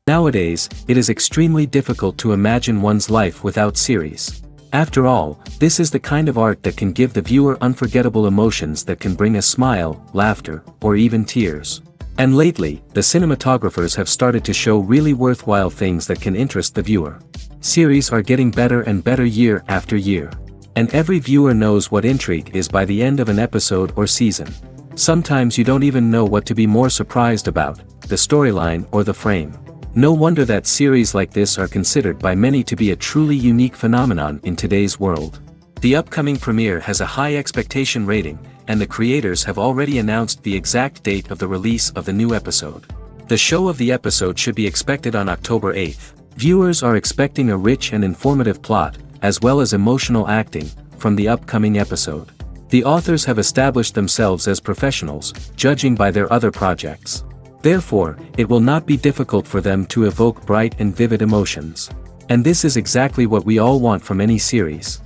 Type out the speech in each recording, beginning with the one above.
Nowadays, it is extremely difficult to imagine one's life without series. After all, this is the kind of art that can give the viewer unforgettable emotions that can bring a smile, laughter, or even tears. And lately, the cinematographers have started to show really worthwhile things that can interest the viewer. Series are getting better and better year after year. And every viewer knows what intrigue is by the end of an episode or season. Sometimes you don't even know what to be more surprised about, the storyline or the frame. No wonder that series like this are considered by many to be a truly unique phenomenon in today's world. The upcoming premiere has a high expectation rating, and the creators have already announced the exact date of the release of the new episode. The show of the episode should be expected on October 8th. Viewers are expecting a rich and informative plot, as well as emotional acting, from the upcoming episode. The authors have established themselves as professionals, judging by their other projects. Therefore, it will not be difficult for them to evoke bright and vivid emotions. And this is exactly what we all want from any series.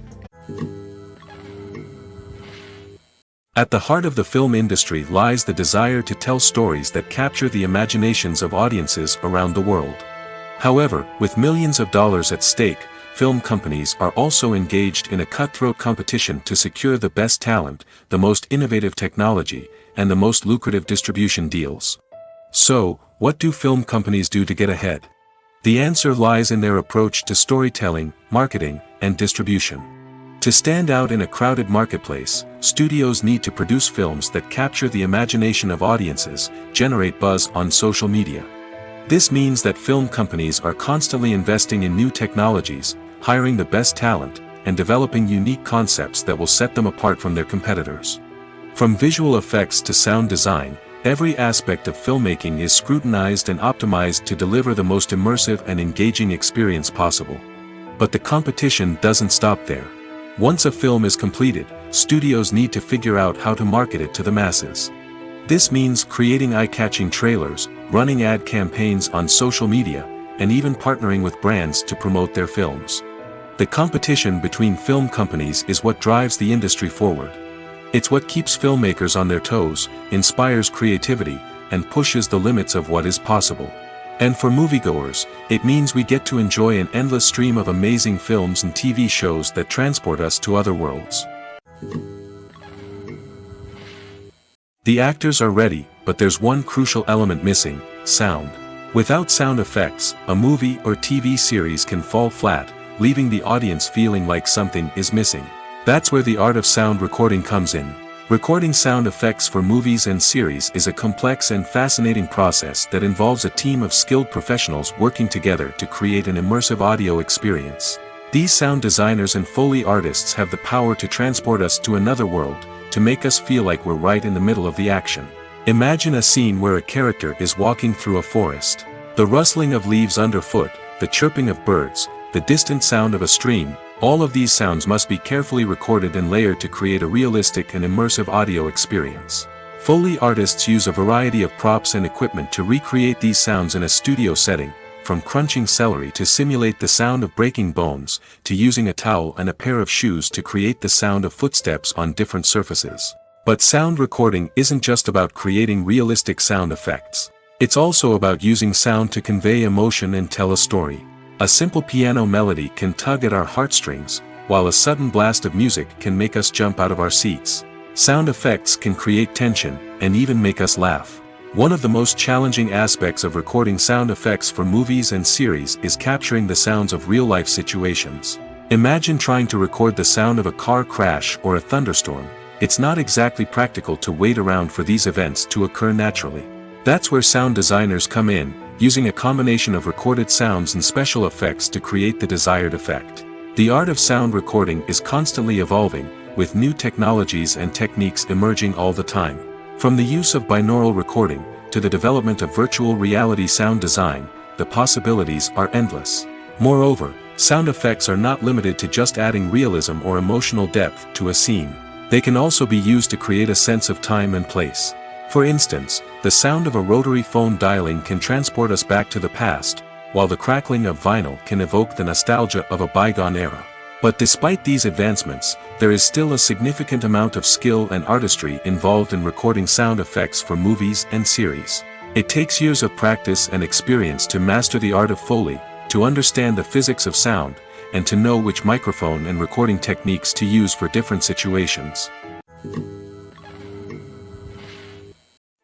At the heart of the film industry lies the desire to tell stories that capture the imaginations of audiences around the world. However, with millions of dollars at stake, film companies are also engaged in a cutthroat competition to secure the best talent, the most innovative technology, and the most lucrative distribution deals. So, what do film companies do to get ahead? The answer lies in their approach to storytelling, marketing, and distribution. To stand out in a crowded marketplace, studios need to produce films that capture the imagination of audiences, generate buzz on social media. This means that film companies are constantly investing in new technologies, hiring the best talent, and developing unique concepts that will set them apart from their competitors. From visual effects to sound design, every aspect of filmmaking is scrutinized and optimized to deliver the most immersive and engaging experience possible. But the competition doesn't stop there. Once a film is completed, studios need to figure out how to market it to the masses. This means creating eye-catching trailers, running ad campaigns on social media, and even partnering with brands to promote their films. The competition between film companies is what drives the industry forward. It's what keeps filmmakers on their toes, inspires creativity, and pushes the limits of what is possible. And for moviegoers, it means we get to enjoy an endless stream of amazing films and TV shows that transport us to other worlds. The actors are ready, but there's one crucial element missing: sound. Without sound effects, a movie or TV series can fall flat, leaving the audience feeling like something is missing. That's where the art of sound recording comes in. Recording sound effects for movies and series is a complex and fascinating process that involves a team of skilled professionals working together to create an immersive audio experience. These sound designers and Foley artists have the power to transport us to another world, to make us feel like we're right in the middle of the action. Imagine a scene where a character is walking through a forest. The rustling of leaves underfoot, the chirping of birds, the distant sound of a stream, all of these sounds must be carefully recorded and layered to create a realistic and immersive audio experience. Foley artists use a variety of props and equipment to recreate these sounds in a studio setting, from crunching celery to simulate the sound of breaking bones, to using a towel and a pair of shoes to create the sound of footsteps on different surfaces. But sound recording isn't just about creating realistic sound effects. It's also about using sound to convey emotion and tell a story. A simple piano melody can tug at our heartstrings, while a sudden blast of music can make us jump out of our seats. Sound effects can create tension, and even make us laugh. One of the most challenging aspects of recording sound effects for movies and series is capturing the sounds of real-life situations. Imagine trying to record the sound of a car crash or a thunderstorm. It's not exactly practical to wait around for these events to occur naturally. That's where sound designers come in, using a combination of recorded sounds and special effects to create the desired effect. The art of sound recording is constantly evolving, with new technologies and techniques emerging all the time. From the use of binaural recording, to the development of virtual reality sound design, the possibilities are endless. Moreover, sound effects are not limited to just adding realism or emotional depth to a scene. They can also be used to create a sense of time and place. For instance, the sound of a rotary phone dialing can transport us back to the past, while the crackling of vinyl can evoke the nostalgia of a bygone era. But despite these advancements, there is still a significant amount of skill and artistry involved in recording sound effects for movies and series. It takes years of practice and experience to master the art of Foley, to understand the physics of sound, and to know which microphone and recording techniques to use for different situations.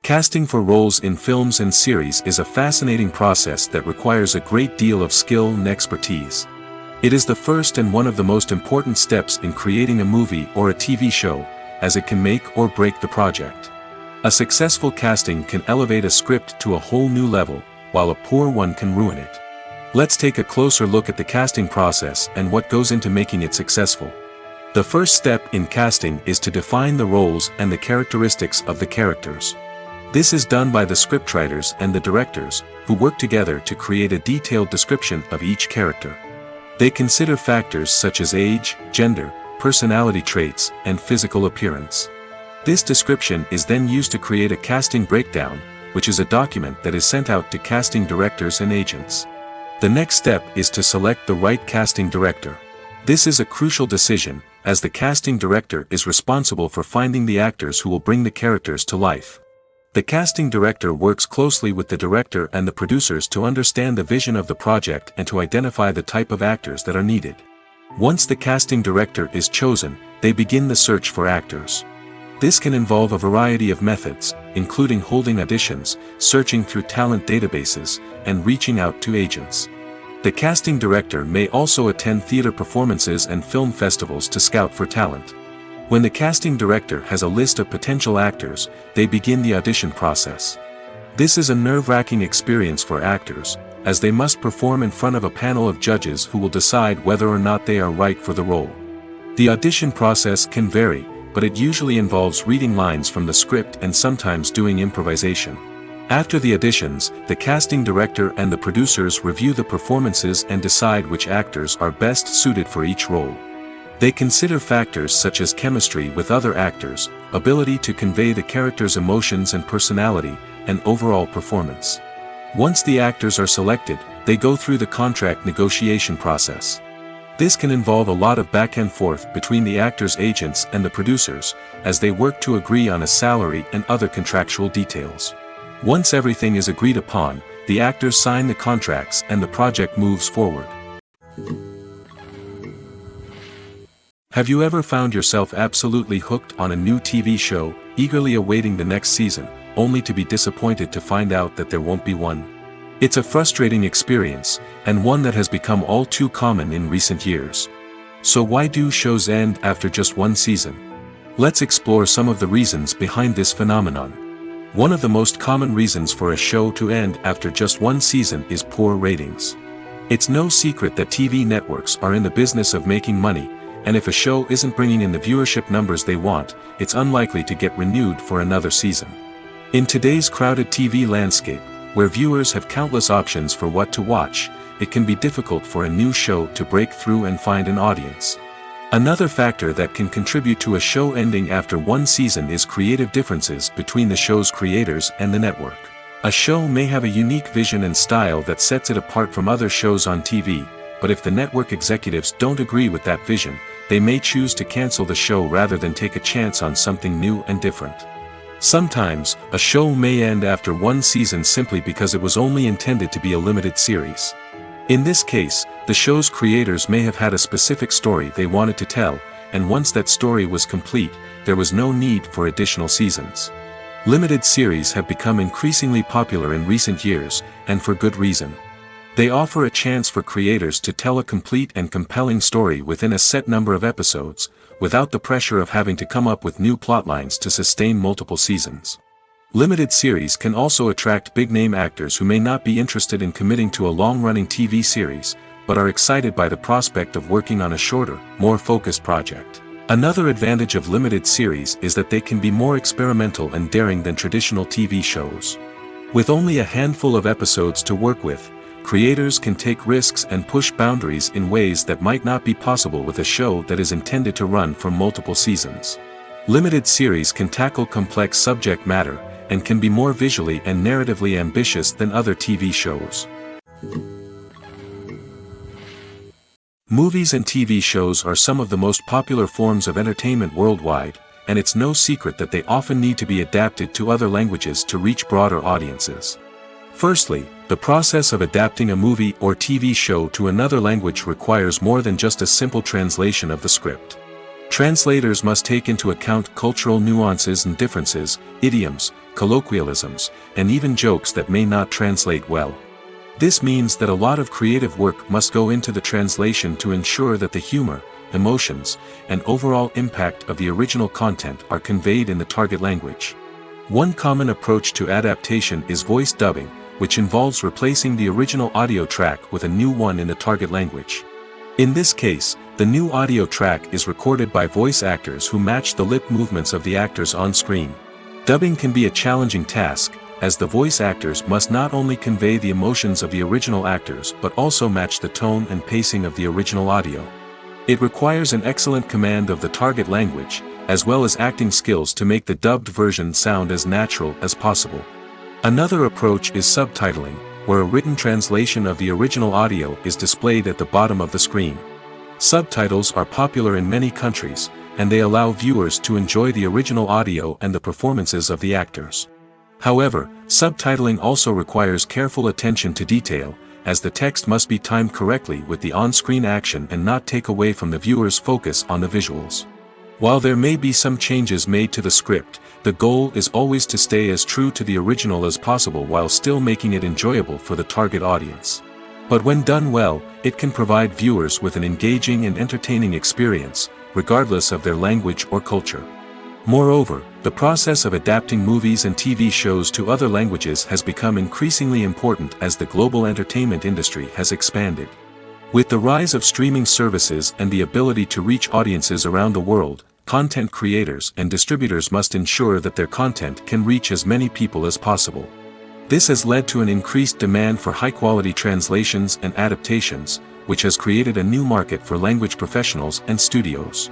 Casting for roles in films and series is a fascinating process that requires a great deal of skill and expertise. It is the first and one of the most important steps in creating a movie or a TV show, as it can make or break the project. A successful casting can elevate a script to a whole new level, while a poor one can ruin it. Let's take a closer look at the casting process and what goes into making it successful. The first step in casting is to define the roles and the characteristics of the characters. This is done by the scriptwriters and the directors, who work together to create a detailed description of each character. They consider factors such as age, gender, personality traits, and physical appearance. This description is then used to create a casting breakdown, which is a document that is sent out to casting directors and agents. The next step is to select the right casting director. This is a crucial decision, as the casting director is responsible for finding the actors who will bring the characters to life. The casting director works closely with the director and the producers to understand the vision of the project and to identify the type of actors that are needed. Once the casting director is chosen, they begin the search for actors. This can involve a variety of methods, including holding auditions, searching through talent databases, and reaching out to agents. The casting director may also attend theater performances and film festivals to scout for talent. When the casting director has a list of potential actors, they begin the audition process. This is a nerve-wracking experience for actors, as they must perform in front of a panel of judges who will decide whether or not they are right for the role. The audition process can vary, but it usually involves reading lines from the script and sometimes doing improvisation. After the auditions, the casting director and the producers review the performances and decide which actors are best suited for each role. They consider factors such as chemistry with other actors, ability to convey the character's emotions and personality, and overall performance. Once the actors are selected, they go through the contract negotiation process. This can involve a lot of back and forth between the actors' agents and the producers, as they work to agree on a salary and other contractual details. Once everything is agreed upon, the actors sign the contracts and the project moves forward. Have you ever found yourself absolutely hooked on a new TV show, eagerly awaiting the next season, only to be disappointed to find out that there won't be one? It's a frustrating experience, and one that has become all too common in recent years. So why do shows end after just one season? Let's explore some of the reasons behind this phenomenon. One of the most common reasons for a show to end after just one season is poor ratings. It's no secret that TV networks are in the business of making money, and if a show isn't bringing in the viewership numbers they want, it's unlikely to get renewed for another season. In today's crowded TV landscape, where viewers have countless options for what to watch, it can be difficult for a new show to break through and find an audience. Another factor that can contribute to a show ending after one season is creative differences between the show's creators and the network. A show may have a unique vision and style that sets it apart from other shows on TV, but if the network executives don't agree with that vision, they may choose to cancel the show rather than take a chance on something new and different. Sometimes, a show may end after one season simply because it was only intended to be a limited series. In this case, the show's creators may have had a specific story they wanted to tell, and once that story was complete, there was no need for additional seasons. Limited series have become increasingly popular in recent years, and for good reason. They offer a chance for creators to tell a complete and compelling story within a set number of episodes, without the pressure of having to come up with new plotlines to sustain multiple seasons. Limited series can also attract big-name actors who may not be interested in committing to a long-running TV series, but are excited by the prospect of working on a shorter, more focused project. Another advantage of limited series is that they can be more experimental and daring than traditional TV shows. With only a handful of episodes to work with, creators can take risks and push boundaries in ways that might not be possible with a show that is intended to run for multiple seasons. Limited series can tackle complex subject matter, and can be more visually and narratively ambitious than other TV shows. Movies and TV shows are some of the most popular forms of entertainment worldwide, and it's no secret that they often need to be adapted to other languages to reach broader audiences. Firstly, the process of adapting a movie or TV show to another language requires more than just a simple translation of the script. Translators must take into account cultural nuances and differences, idioms, colloquialisms, and even jokes that may not translate well. This means that a lot of creative work must go into the translation to ensure that the humor, emotions, and overall impact of the original content are conveyed in the target language. One common approach to adaptation is voice dubbing, which involves replacing the original audio track with a new one in the target language. In this case, the new audio track is recorded by voice actors who match the lip movements of the actors on screen. Dubbing can be a challenging task, as the voice actors must not only convey the emotions of the original actors but also match the tone and pacing of the original audio. It requires an excellent command of the target language, as well as acting skills to make the dubbed version sound as natural as possible. Another approach is subtitling, where a written translation of the original audio is displayed at the bottom of the screen. Subtitles are popular in many countries, and they allow viewers to enjoy the original audio and the performances of the actors. However, subtitling also requires careful attention to detail, as the text must be timed correctly with the on-screen action and not take away from the viewer's focus on the visuals. While there may be some changes made to the script, the goal is always to stay as true to the original as possible while still making it enjoyable for the target audience. But when done well, it can provide viewers with an engaging and entertaining experience, regardless of their language or culture. Moreover, the process of adapting movies and TV shows to other languages has become increasingly important as the global entertainment industry has expanded. With the rise of streaming services and the ability to reach audiences around the world, content creators and distributors must ensure that their content can reach as many people as possible. This has led to an increased demand for high-quality translations and adaptations, which has created a new market for language professionals and studios.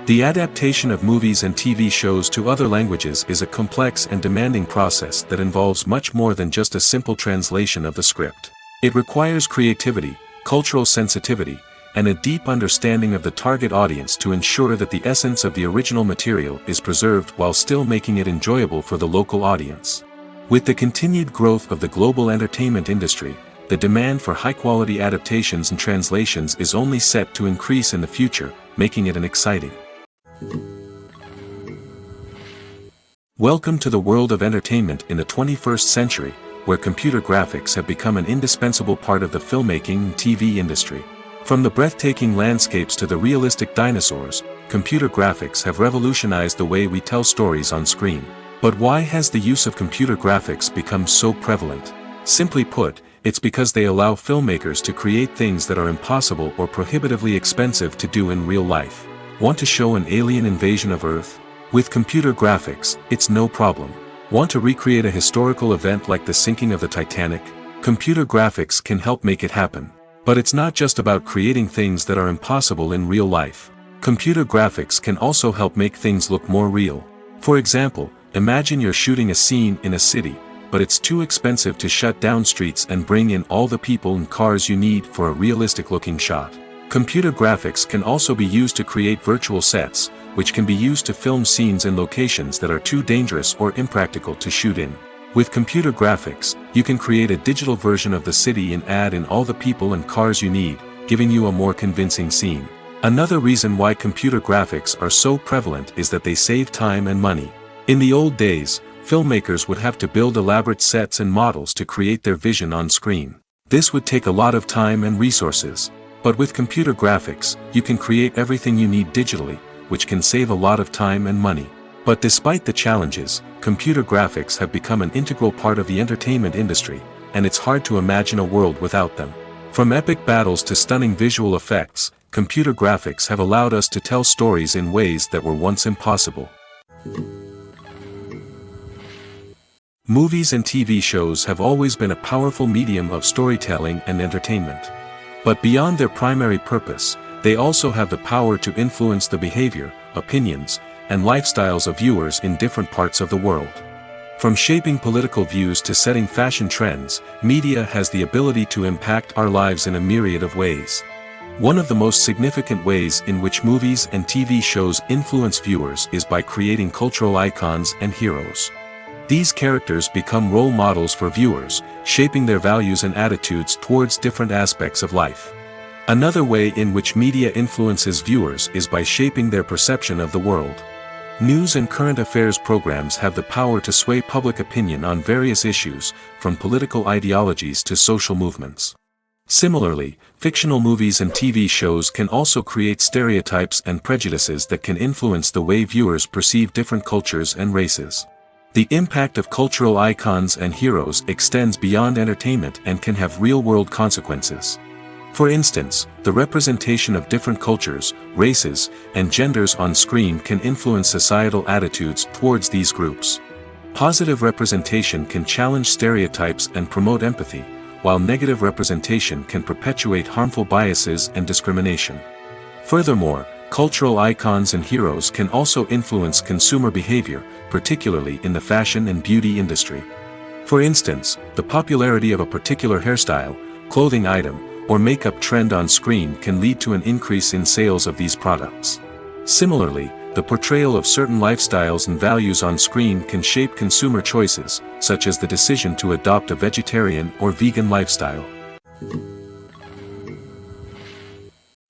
The adaptation of movies and TV shows to other languages is a complex and demanding process that involves much more than just a simple translation of the script. It requires creativity, cultural sensitivity, and a deep understanding of the target audience to ensure that the essence of the original material is preserved while still making it enjoyable for the local audience. With the continued growth of the global entertainment industry, the demand for high-quality adaptations and translations is only set to increase in the future, making it an exciting. Welcome to the world of entertainment in the 21st century, where computer graphics have become an indispensable part of the filmmaking and TV industry. From the breathtaking landscapes to the realistic dinosaurs, computer graphics have revolutionized the way we tell stories on screen. But why has the use of computer graphics become so prevalent? Simply put, it's because they allow filmmakers to create things that are impossible or prohibitively expensive to do in real life. Want to show an alien invasion of Earth? With computer graphics, it's no problem. Want to recreate a historical event like the sinking of the Titanic? Computer graphics can help make it happen. But it's not just about creating things that are impossible in real life. Computer graphics can also help make things look more real. For example, imagine you're shooting a scene in a city, but it's too expensive to shut down streets and bring in all the people and cars you need for a realistic-looking shot. Computer graphics can also be used to create virtual sets, which can be used to film scenes in locations that are too dangerous or impractical to shoot in. With computer graphics, you can create a digital version of the city and add in all the people and cars you need, giving you a more convincing scene. Another reason why computer graphics are so prevalent is that they save time and money. In the old days, filmmakers would have to build elaborate sets and models to create their vision on screen. This would take a lot of time and resources. But with computer graphics, you can create everything you need digitally, which can save a lot of time and money. But despite the challenges, computer graphics have become an integral part of the entertainment industry, and it's hard to imagine a world without them. From epic battles to stunning visual effects, computer graphics have allowed us to tell stories in ways that were once impossible. Movies and TV shows have always been a powerful medium of storytelling and entertainment. But beyond their primary purpose, they also have the power to influence the behavior, opinions, and lifestyles of viewers in different parts of the world. From shaping political views to setting fashion trends, media has the ability to impact our lives in a myriad of ways. One of the most significant ways in which movies and TV shows influence viewers is by creating cultural icons and heroes. These characters become role models for viewers, shaping their values and attitudes towards different aspects of life. Another way in which media influences viewers is by shaping their perception of the world. News and current affairs programs have the power to sway public opinion on various issues, from political ideologies to social movements. Similarly, fictional movies and TV shows can also create stereotypes and prejudices that can influence the way viewers perceive different cultures and races. The impact of cultural icons and heroes extends beyond entertainment and can have real-world consequences. For instance, the representation of different cultures, races, and genders on screen can influence societal attitudes towards these groups. Positive representation can challenge stereotypes and promote empathy, while negative representation can perpetuate harmful biases and discrimination. Furthermore, cultural icons and heroes can also influence consumer behavior, particularly in the fashion and beauty industry. For instance, the popularity of a particular hairstyle, clothing item, or makeup trend on screen can lead to an increase in sales of these products. Similarly, the portrayal of certain lifestyles and values on screen can shape consumer choices, such as the decision to adopt a vegetarian or vegan lifestyle.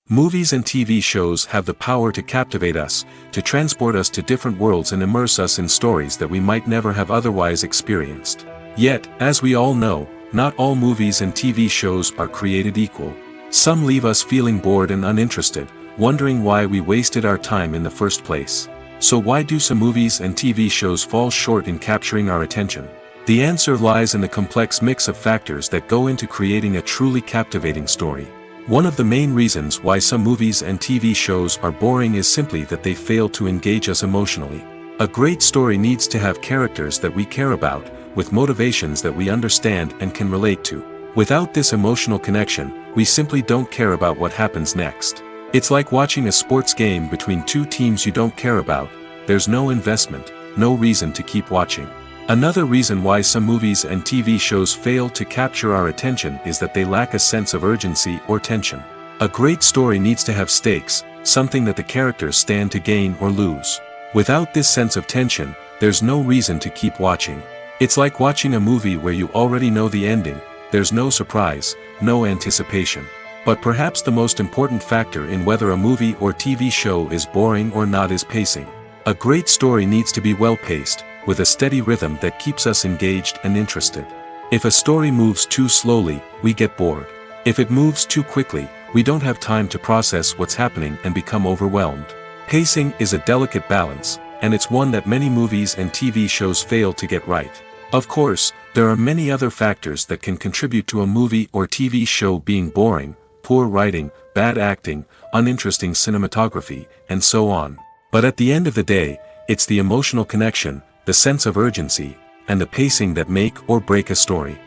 Movies and TV shows have the power to captivate us, to transport us to different worlds and immerse us in stories that we might never have otherwise experienced. Yet, as we all know, not all movies and TV shows are created equal. Some leave us feeling bored and uninterested, wondering why we wasted our time in the first place. So why do some movies and TV shows fall short in capturing our attention? The answer lies in the complex mix of factors that go into creating a truly captivating story. One of the main reasons why some movies and TV shows are boring is simply that they fail to engage us emotionally. A great story needs to have characters that we care about, with motivations that we understand and can relate to. Without this emotional connection, we simply don't care about what happens next. It's like watching a sports game between two teams you don't care about. There's no investment, no reason to keep watching. Another reason why some movies and TV shows fail to capture our attention is that they lack a sense of urgency or tension. A great story needs to have stakes, something that the characters stand to gain or lose. Without this sense of tension, there's no reason to keep watching. It's like watching a movie where you already know the ending. There's no surprise, no anticipation. But perhaps the most important factor in whether a movie or TV show is boring or not is pacing. A great story needs to be well-paced, with a steady rhythm that keeps us engaged and interested. If a story moves too slowly, we get bored. If it moves too quickly, we don't have time to process what's happening and become overwhelmed. Pacing is a delicate balance, and it's one that many movies and TV shows fail to get right. Of course, there are many other factors that can contribute to a movie or TV show being boring: poor writing, bad acting, uninteresting cinematography, and so on. But at the end of the day, it's the emotional connection, the sense of urgency, and the pacing that make or break a story.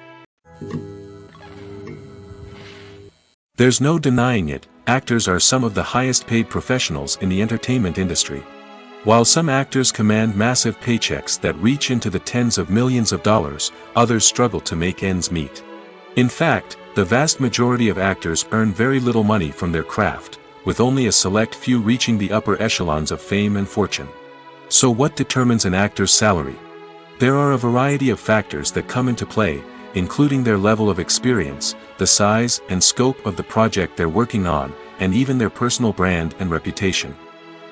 There's no denying it, actors are some of the highest paid professionals in the entertainment industry. While some actors command massive paychecks that reach into the tens of millions of dollars, others struggle to make ends meet. In fact, the vast majority of actors earn very little money from their craft, with only a select few reaching the upper echelons of fame and fortune. So what determines an actor's salary? There are a variety of factors that come into play, including their level of experience, the size and scope of the project they're working on, and even their personal brand and reputation.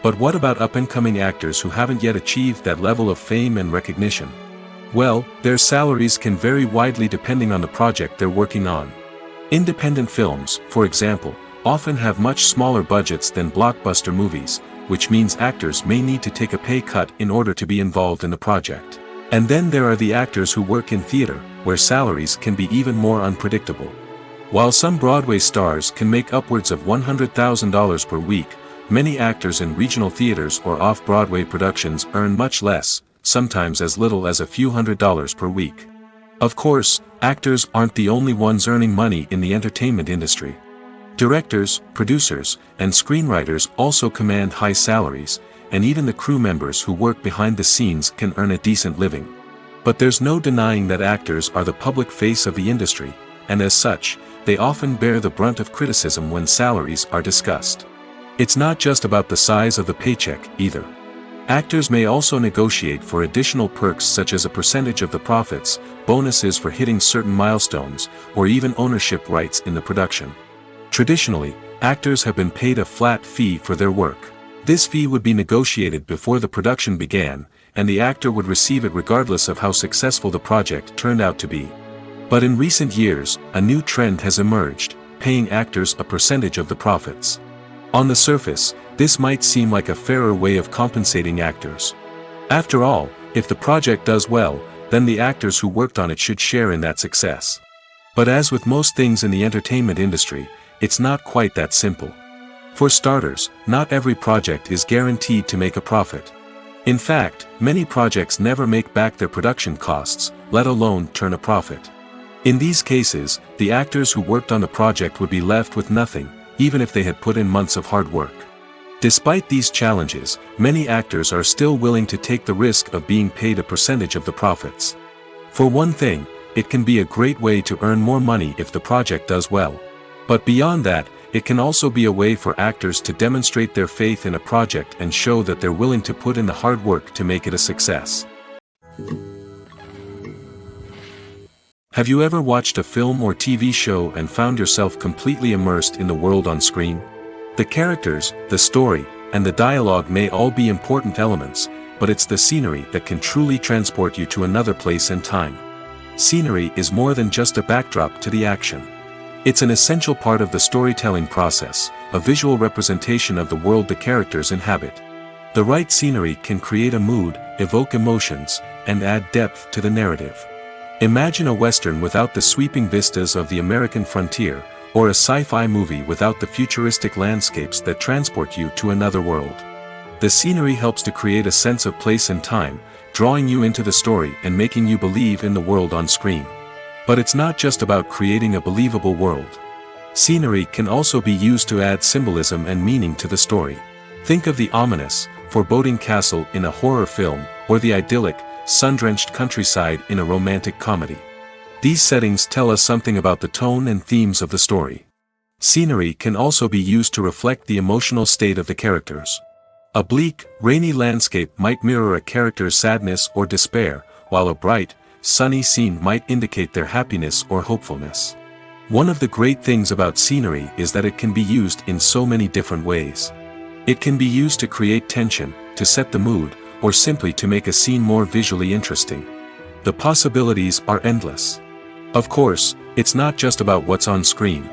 But what about up-and-coming actors who haven't yet achieved that level of fame and recognition? Well, their salaries can vary widely depending on the project they're working on. Independent films, for example, often have much smaller budgets than blockbuster movies, which means actors may need to take a pay cut in order to be involved in the project. And then there are the actors who work in theater, where salaries can be even more unpredictable. While some Broadway stars can make upwards of $100,000 per week, many actors in regional theaters or off-Broadway productions earn much less, sometimes as little as a few $100s per week. Of course, actors aren't the only ones earning money in the entertainment industry. Directors, producers, and screenwriters also command high salaries, and even the crew members who work behind the scenes can earn a decent living. But there's no denying that actors are the public face of the industry, and as such, they often bear the brunt of criticism when salaries are discussed. It's not just about the size of the paycheck, either. Actors may also negotiate for additional perks such as a percentage of the profits, bonuses for hitting certain milestones, or even ownership rights in the production. Traditionally, actors have been paid a flat fee for their work. This fee would be negotiated before the production began, and the actor would receive it regardless of how successful the project turned out to be. But in recent years, a new trend has emerged, paying actors a percentage of the profits. On the surface, this might seem like a fairer way of compensating actors. After all, if the project does well, then the actors who worked on it should share in that success. But as with most things in the entertainment industry, it's not quite that simple. For starters, not every project is guaranteed to make a profit. In fact, many projects never make back their production costs, let alone turn a profit. In these cases, the actors who worked on the project would be left with nothing, even if they had put in months of hard work. Despite these challenges, many actors are still willing to take the risk of being paid a percentage of the profits. For one thing, it can be a great way to earn more money if the project does well. But beyond that, it can also be a way for actors to demonstrate their faith in a project and show that they're willing to put in the hard work to make it a success. Have you ever watched a film or TV show and found yourself completely immersed in the world on screen? The characters, the story, and the dialogue may all be important elements, but it's the scenery that can truly transport you to another place and time. Scenery is more than just a backdrop to the action. It's an essential part of the storytelling process, a visual representation of the world the characters inhabit. The right scenery can create a mood, evoke emotions, and add depth to the narrative. Imagine a Western without the sweeping vistas of the American frontier, or a sci-fi movie without the futuristic landscapes that transport you to another world. The scenery helps to create a sense of place and time, drawing you into the story and making you believe in the world on screen. But it's not just about creating a believable world. Scenery can also be used to add symbolism and meaning to the story. Think of the ominous, foreboding castle in a horror film, or the idyllic, sun-drenched countryside in a romantic comedy. These settings tell us something about the tone and themes of the story. Scenery can also be used to reflect the emotional state of the characters. A bleak, rainy landscape might mirror a character's sadness or despair, while a bright, sunny scene might indicate their happiness or hopefulness. One of the great things about scenery is that it can be used in so many different ways. It can be used to create tension, to set the mood, or simply to make a scene more visually interesting. The possibilities are endless. Of course, it's not just about what's on screen.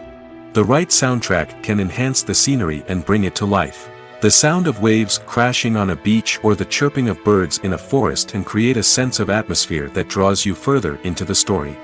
The right soundtrack can enhance the scenery and bring it to life. The sound of waves crashing on a beach or the chirping of birds in a forest can create a sense of atmosphere that draws you further into the story.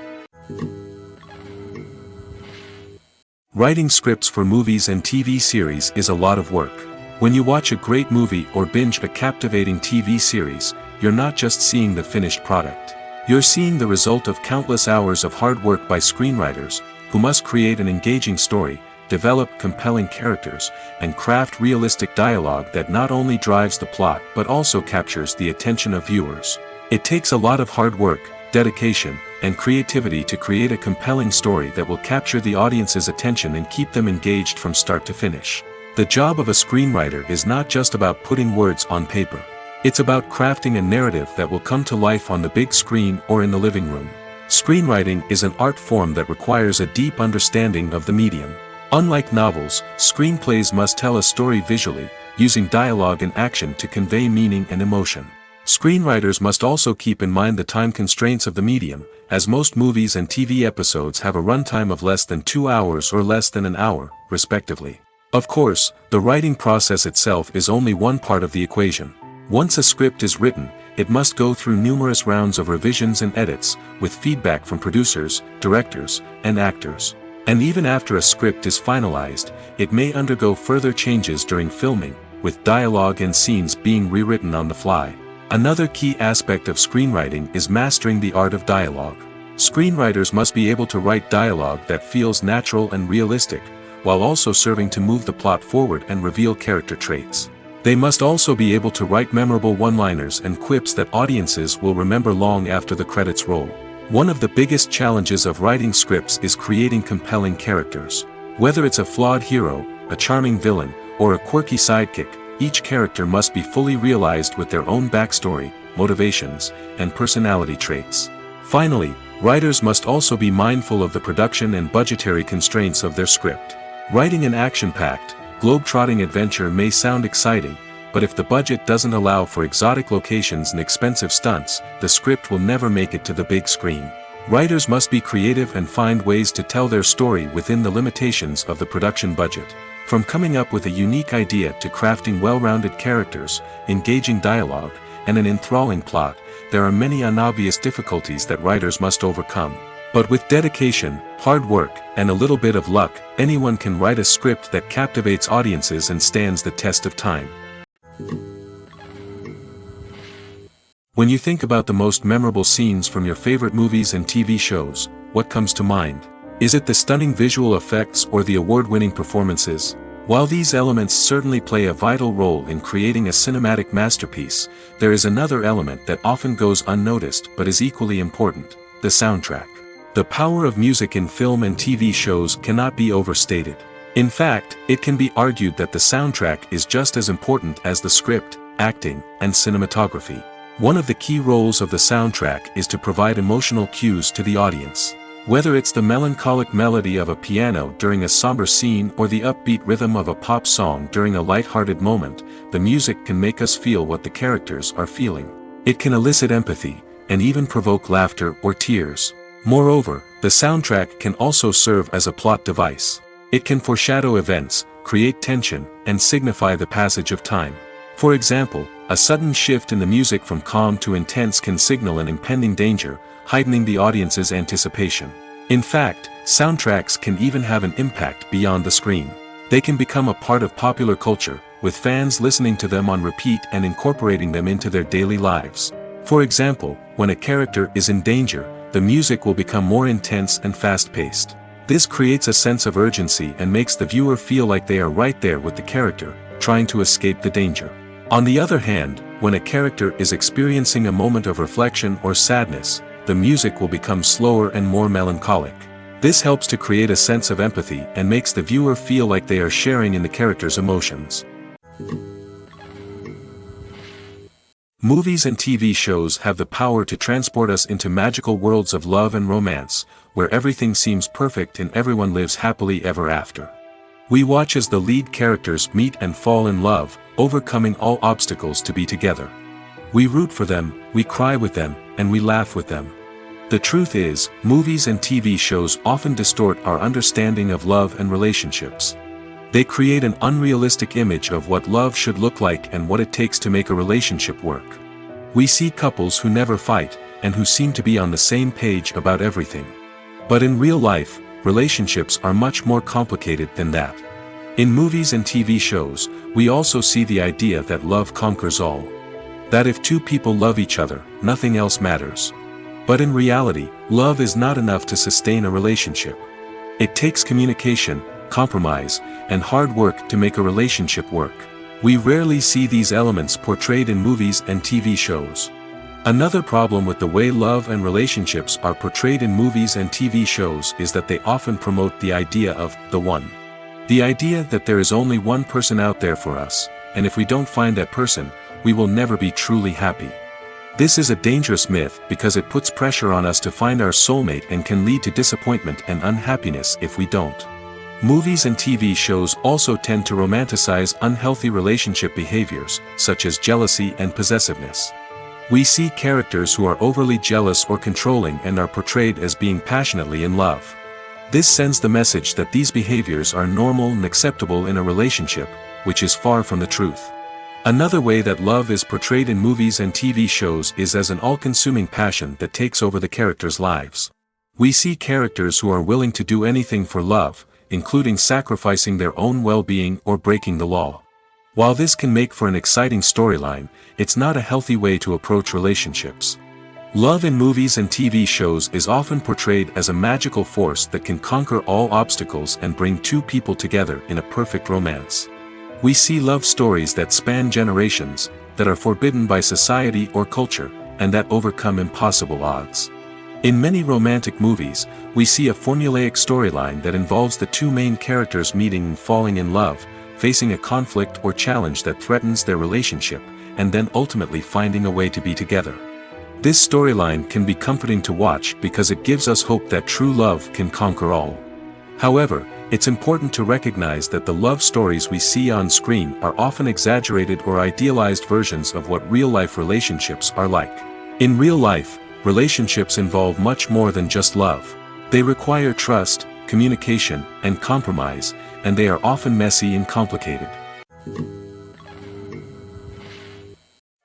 Writing scripts for movies and TV series is a lot of work. When you watch a great movie or binge a captivating TV series, you're not just seeing the finished product. You're seeing the result of countless hours of hard work by screenwriters, who must create an engaging story, develop compelling characters, and craft realistic dialogue that not only drives the plot but also captures the attention of viewers. It takes a lot of hard work, dedication, and creativity to create a compelling story that will capture the audience's attention and keep them engaged from start to finish. The job of a screenwriter is not just about putting words on paper. It's about crafting a narrative that will come to life on the big screen or in the living room. Screenwriting is an art form that requires a deep understanding of the medium. Unlike novels, screenplays must tell a story visually, using dialogue and action to convey meaning and emotion. Screenwriters must also keep in mind the time constraints of the medium, as most movies and TV episodes have a runtime of less than 2 hours or less than an hour, respectively. Of course, the writing process itself is only one part of the equation. Once a script is written, it must go through numerous rounds of revisions and edits, with feedback from producers, directors, and actors. And even after a script is finalized, it may undergo further changes during filming, with dialogue and scenes being rewritten on the fly. Another key aspect of screenwriting is mastering the art of dialogue. Screenwriters must be able to write dialogue that feels natural and realistic, while also serving to move the plot forward and reveal character traits. They must also be able to write memorable one-liners and quips that audiences will remember long after the credits roll. One of the biggest challenges of writing scripts is creating compelling characters. Whether it's a flawed hero, a charming villain, or a quirky sidekick, each character must be fully realized with their own backstory, motivations, and personality traits. Finally, writers must also be mindful of the production and budgetary constraints of their script. Writing an action-packed, globe-trotting adventure may sound exciting, but if the budget doesn't allow for exotic locations and expensive stunts, the script will never make it to the big screen. Writers must be creative and find ways to tell their story within the limitations of the production budget. From coming up with a unique idea to crafting well-rounded characters, engaging dialogue, and an enthralling plot, there are many unobvious difficulties that writers must overcome. But with dedication, hard work, and a little bit of luck, anyone can write a script that captivates audiences and stands the test of time. When you think about the most memorable scenes from your favorite movies and TV shows, what comes to mind? Is it the stunning visual effects or the award-winning performances? While these elements certainly play a vital role in creating a cinematic masterpiece, there is another element that often goes unnoticed but is equally important: the soundtrack. The power of music in film and TV shows cannot be overstated. In fact, it can be argued that the soundtrack is just as important as the script, acting, and cinematography. One of the key roles of the soundtrack is to provide emotional cues to the audience. Whether it's the melancholic melody of a piano during a somber scene or the upbeat rhythm of a pop song during a light-hearted moment, the music can make us feel what the characters are feeling. It can elicit empathy, and even provoke laughter or tears. Moreover, the soundtrack can also serve as a plot device. It can foreshadow events, create tension, and signify the passage of time. For example, a sudden shift in the music from calm to intense can signal an impending danger, heightening the audience's anticipation. In fact, soundtracks can even have an impact beyond the screen. They can become a part of popular culture, with fans listening to them on repeat and incorporating them into their daily lives. For example, when a character is in danger, the music will become more intense and fast-paced. This creates a sense of urgency and makes the viewer feel like they are right there with the character, trying to escape the danger. On the other hand, when a character is experiencing a moment of reflection or sadness, the music will become slower and more melancholic. This helps to create a sense of empathy and makes the viewer feel like they are sharing in the character's emotions. Movies and TV shows have the power to transport us into magical worlds of love and romance, where everything seems perfect and everyone lives happily ever after. We watch as the lead characters meet and fall in love, overcoming all obstacles to be together. We root for them, we cry with them, and we laugh with them. The truth is, movies and TV shows often distort our understanding of love and relationships. They create an unrealistic image of what love should look like and what it takes to make a relationship work. We see couples who never fight, and who seem to be on the same page about everything. But in real life, relationships are much more complicated than that. In movies and TV shows, we also see the idea that love conquers all. That if two people love each other, nothing else matters. But in reality, love is not enough to sustain a relationship. It takes communication, compromise, and hard work to make a relationship work. We rarely see these elements portrayed in movies and TV shows. Another problem with the way love and relationships are portrayed in movies and TV shows is that they often promote the idea of the one. The idea that there is only one person out there for us, and if we don't find that person, we will never be truly happy. This is a dangerous myth because it puts pressure on us to find our soulmate and can lead to disappointment and unhappiness if we don't. Movies and TV shows also tend to romanticize unhealthy relationship behaviors, such as jealousy and possessiveness. We see characters who are overly jealous or controlling and are portrayed as being passionately in love. This sends the message that these behaviors are normal and acceptable in a relationship, which is far from the truth. Another way that love is portrayed in movies and TV shows is as an all-consuming passion that takes over the characters' lives. We see characters who are willing to do anything for love, including sacrificing their own well-being or breaking the law. While this can make for an exciting storyline, it's not a healthy way to approach relationships. Love in movies and TV shows is often portrayed as a magical force that can conquer all obstacles and bring two people together in a perfect romance. We see love stories that span generations, that are forbidden by society or culture, and that overcome impossible odds. In many romantic movies, we see a formulaic storyline that involves the two main characters meeting and falling in love, facing a conflict or challenge that threatens their relationship, and then ultimately finding a way to be together. This storyline can be comforting to watch because it gives us hope that true love can conquer all. However, it's important to recognize that the love stories we see on screen are often exaggerated or idealized versions of what real-life relationships are like. In real life, relationships involve much more than just love. They require trust, communication, and compromise, and they are often messy and complicated.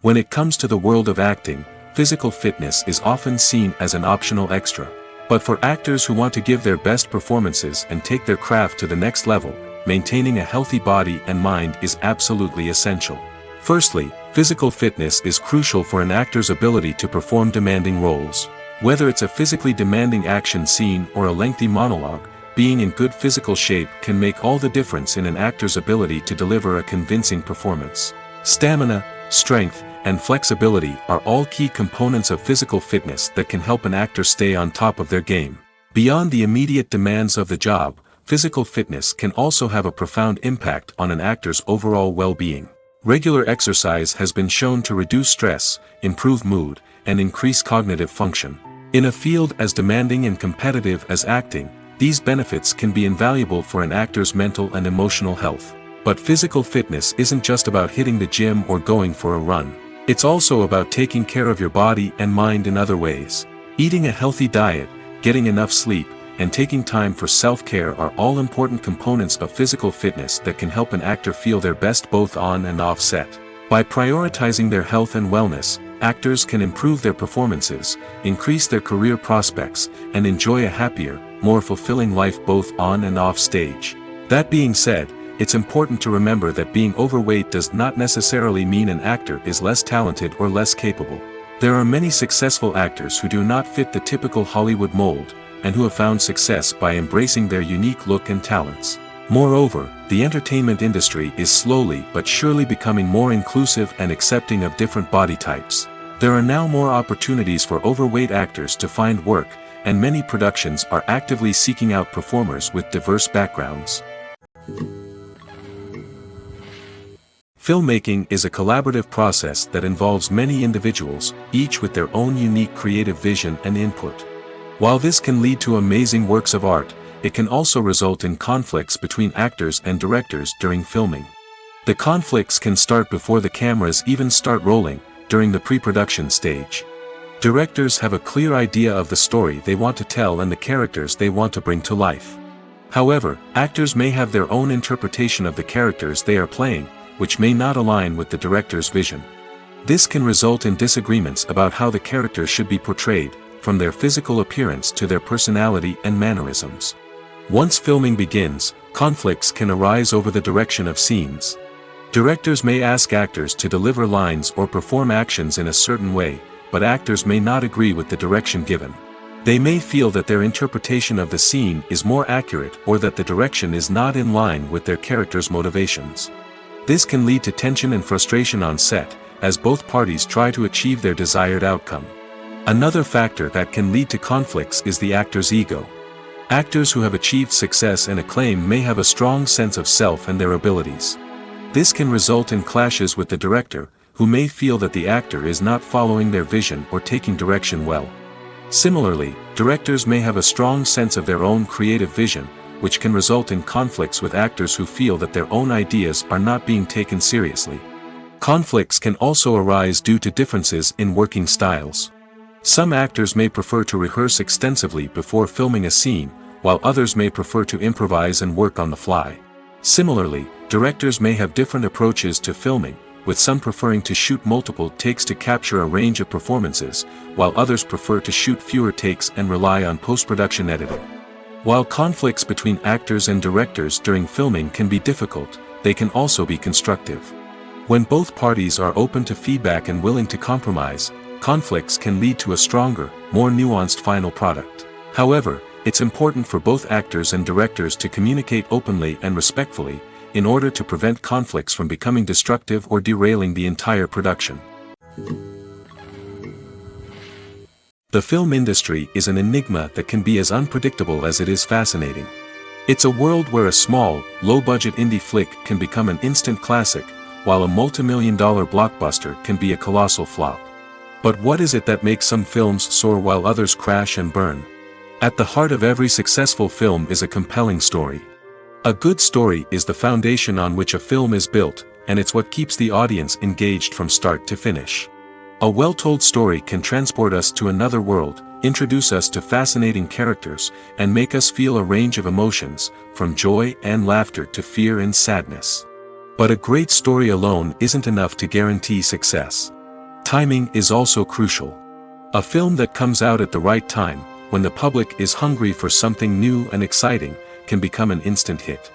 When it comes to the world of acting, physical fitness is often seen as an optional extra. But for actors who want to give their best performances and take their craft to the next level, maintaining a healthy body and mind is absolutely essential. Firstly, physical fitness is crucial for an actor's ability to perform demanding roles. Whether it's a physically demanding action scene or a lengthy monologue, being in good physical shape can make all the difference in an actor's ability to deliver a convincing performance. Stamina, strength, and flexibility are all key components of physical fitness that can help an actor stay on top of their game. Beyond the immediate demands of the job, physical fitness can also have a profound impact on an actor's overall well-being. Regular exercise has been shown to reduce stress, improve mood, and increase cognitive function. In a field as demanding and competitive as acting, these benefits can be invaluable for an actor's mental and emotional health. But physical fitness isn't just about hitting the gym or going for a run. It's also about taking care of your body and mind in other ways. Eating a healthy diet, getting enough sleep, and taking time for self-care are all important components of physical fitness that can help an actor feel their best both on and off set. By prioritizing their health and wellness, actors can improve their performances, increase their career prospects, and enjoy a happier, more fulfilling life both on and off stage. That being said, it's important to remember that being overweight does not necessarily mean an actor is less talented or less capable. There are many successful actors who do not fit the typical Hollywood mold, and who have found success by embracing their unique look and talents. Moreover, the entertainment industry is slowly but surely becoming more inclusive and accepting of different body types. There are now more opportunities for overweight actors to find work, and many productions are actively seeking out performers with diverse backgrounds. Filmmaking is a collaborative process that involves many individuals, each with their own unique creative vision and input. While this can lead to amazing works of art, it can also result in conflicts between actors and directors during filming. The conflicts can start before the cameras even start rolling, during the pre-production stage. Directors have a clear idea of the story they want to tell and the characters they want to bring to life. However, actors may have their own interpretation of the characters they are playing, which may not align with the director's vision. This can result in disagreements about how the character should be portrayed, from their physical appearance to their personality and mannerisms. Once filming begins, conflicts can arise over the direction of scenes. Directors may ask actors to deliver lines or perform actions in a certain way, but actors may not agree with the direction given. They may feel that their interpretation of the scene is more accurate or that the direction is not in line with their character's motivations. This can lead to tension and frustration on set, as both parties try to achieve their desired outcome. Another factor that can lead to conflicts is the actor's ego. Actors who have achieved success and acclaim may have a strong sense of self and their abilities. This can result in clashes with the director, who may feel that the actor is not following their vision or taking direction well. Similarly, directors may have a strong sense of their own creative vision, which can result in conflicts with actors who feel that their own ideas are not being taken seriously. Conflicts can also arise due to differences in working styles. Some actors may prefer to rehearse extensively before filming a scene, while others may prefer to improvise and work on the fly. Similarly, directors may have different approaches to filming, with some preferring to shoot multiple takes to capture a range of performances, while others prefer to shoot fewer takes and rely on post-production editing. While conflicts between actors and directors during filming can be difficult, they can also be constructive. When both parties are open to feedback and willing to compromise, conflicts can lead to a stronger, more nuanced final product. However, it's important for both actors and directors to communicate openly and respectfully, in order to prevent conflicts from becoming destructive or derailing the entire production. The film industry is an enigma that can be as unpredictable as it is fascinating. It's a world where a small, low-budget indie flick can become an instant classic, while a multi-million-dollar blockbuster can be a colossal flop. But what is it that makes some films soar while others crash and burn? At the heart of every successful film is a compelling story. A good story is the foundation on which a film is built, and it's what keeps the audience engaged from start to finish. A well-told story can transport us to another world, introduce us to fascinating characters, and make us feel a range of emotions, from joy and laughter to fear and sadness. But a great story alone isn't enough to guarantee success. Timing is also crucial. A film that comes out at the right time, when the public is hungry for something new and exciting, can become an instant hit.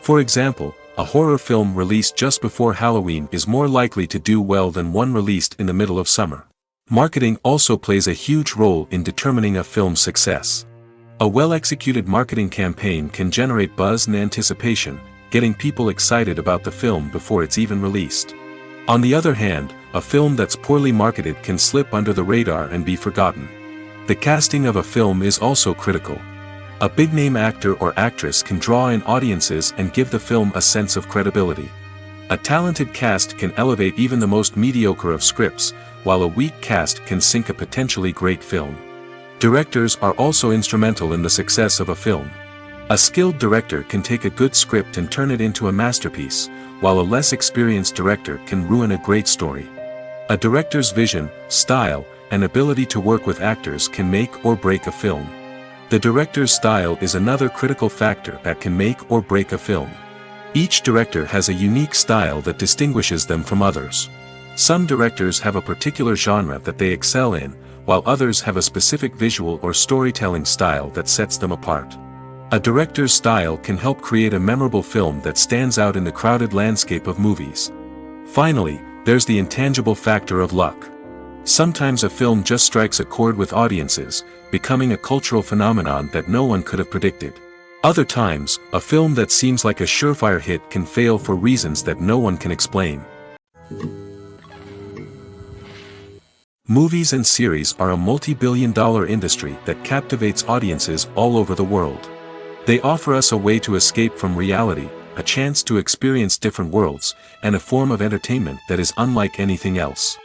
For example, a horror film released just before Halloween is more likely to do well than one released in the middle of summer. Marketing also plays a huge role in determining a film's success. A well-executed marketing campaign can generate buzz and anticipation, getting people excited about the film before it's even released. On the other hand, a film that's poorly marketed can slip under the radar and be forgotten. The casting of a film is also critical. A big-name actor or actress can draw in audiences and give the film a sense of credibility. A talented cast can elevate even the most mediocre of scripts, while a weak cast can sink a potentially great film. Directors are also instrumental in the success of a film. A skilled director can take a good script and turn it into a masterpiece, while a less experienced director can ruin a great story. A director's vision, style, and ability to work with actors can make or break a film. The director's style is another critical factor that can make or break a film. Each director has a unique style that distinguishes them from others. Some directors have a particular genre that they excel in, while others have a specific visual or storytelling style that sets them apart. A director's style can help create a memorable film that stands out in the crowded landscape of movies. Finally, there's the intangible factor of luck. Sometimes a film just strikes a chord with audiences, becoming a cultural phenomenon that no one could have predicted. Other times, a film that seems like a surefire hit can fail for reasons that no one can explain. Movies and series are a multi-billion-dollar industry that captivates audiences all over the world. They offer us a way to escape from reality, a chance to experience different worlds, and a form of entertainment that is unlike anything else.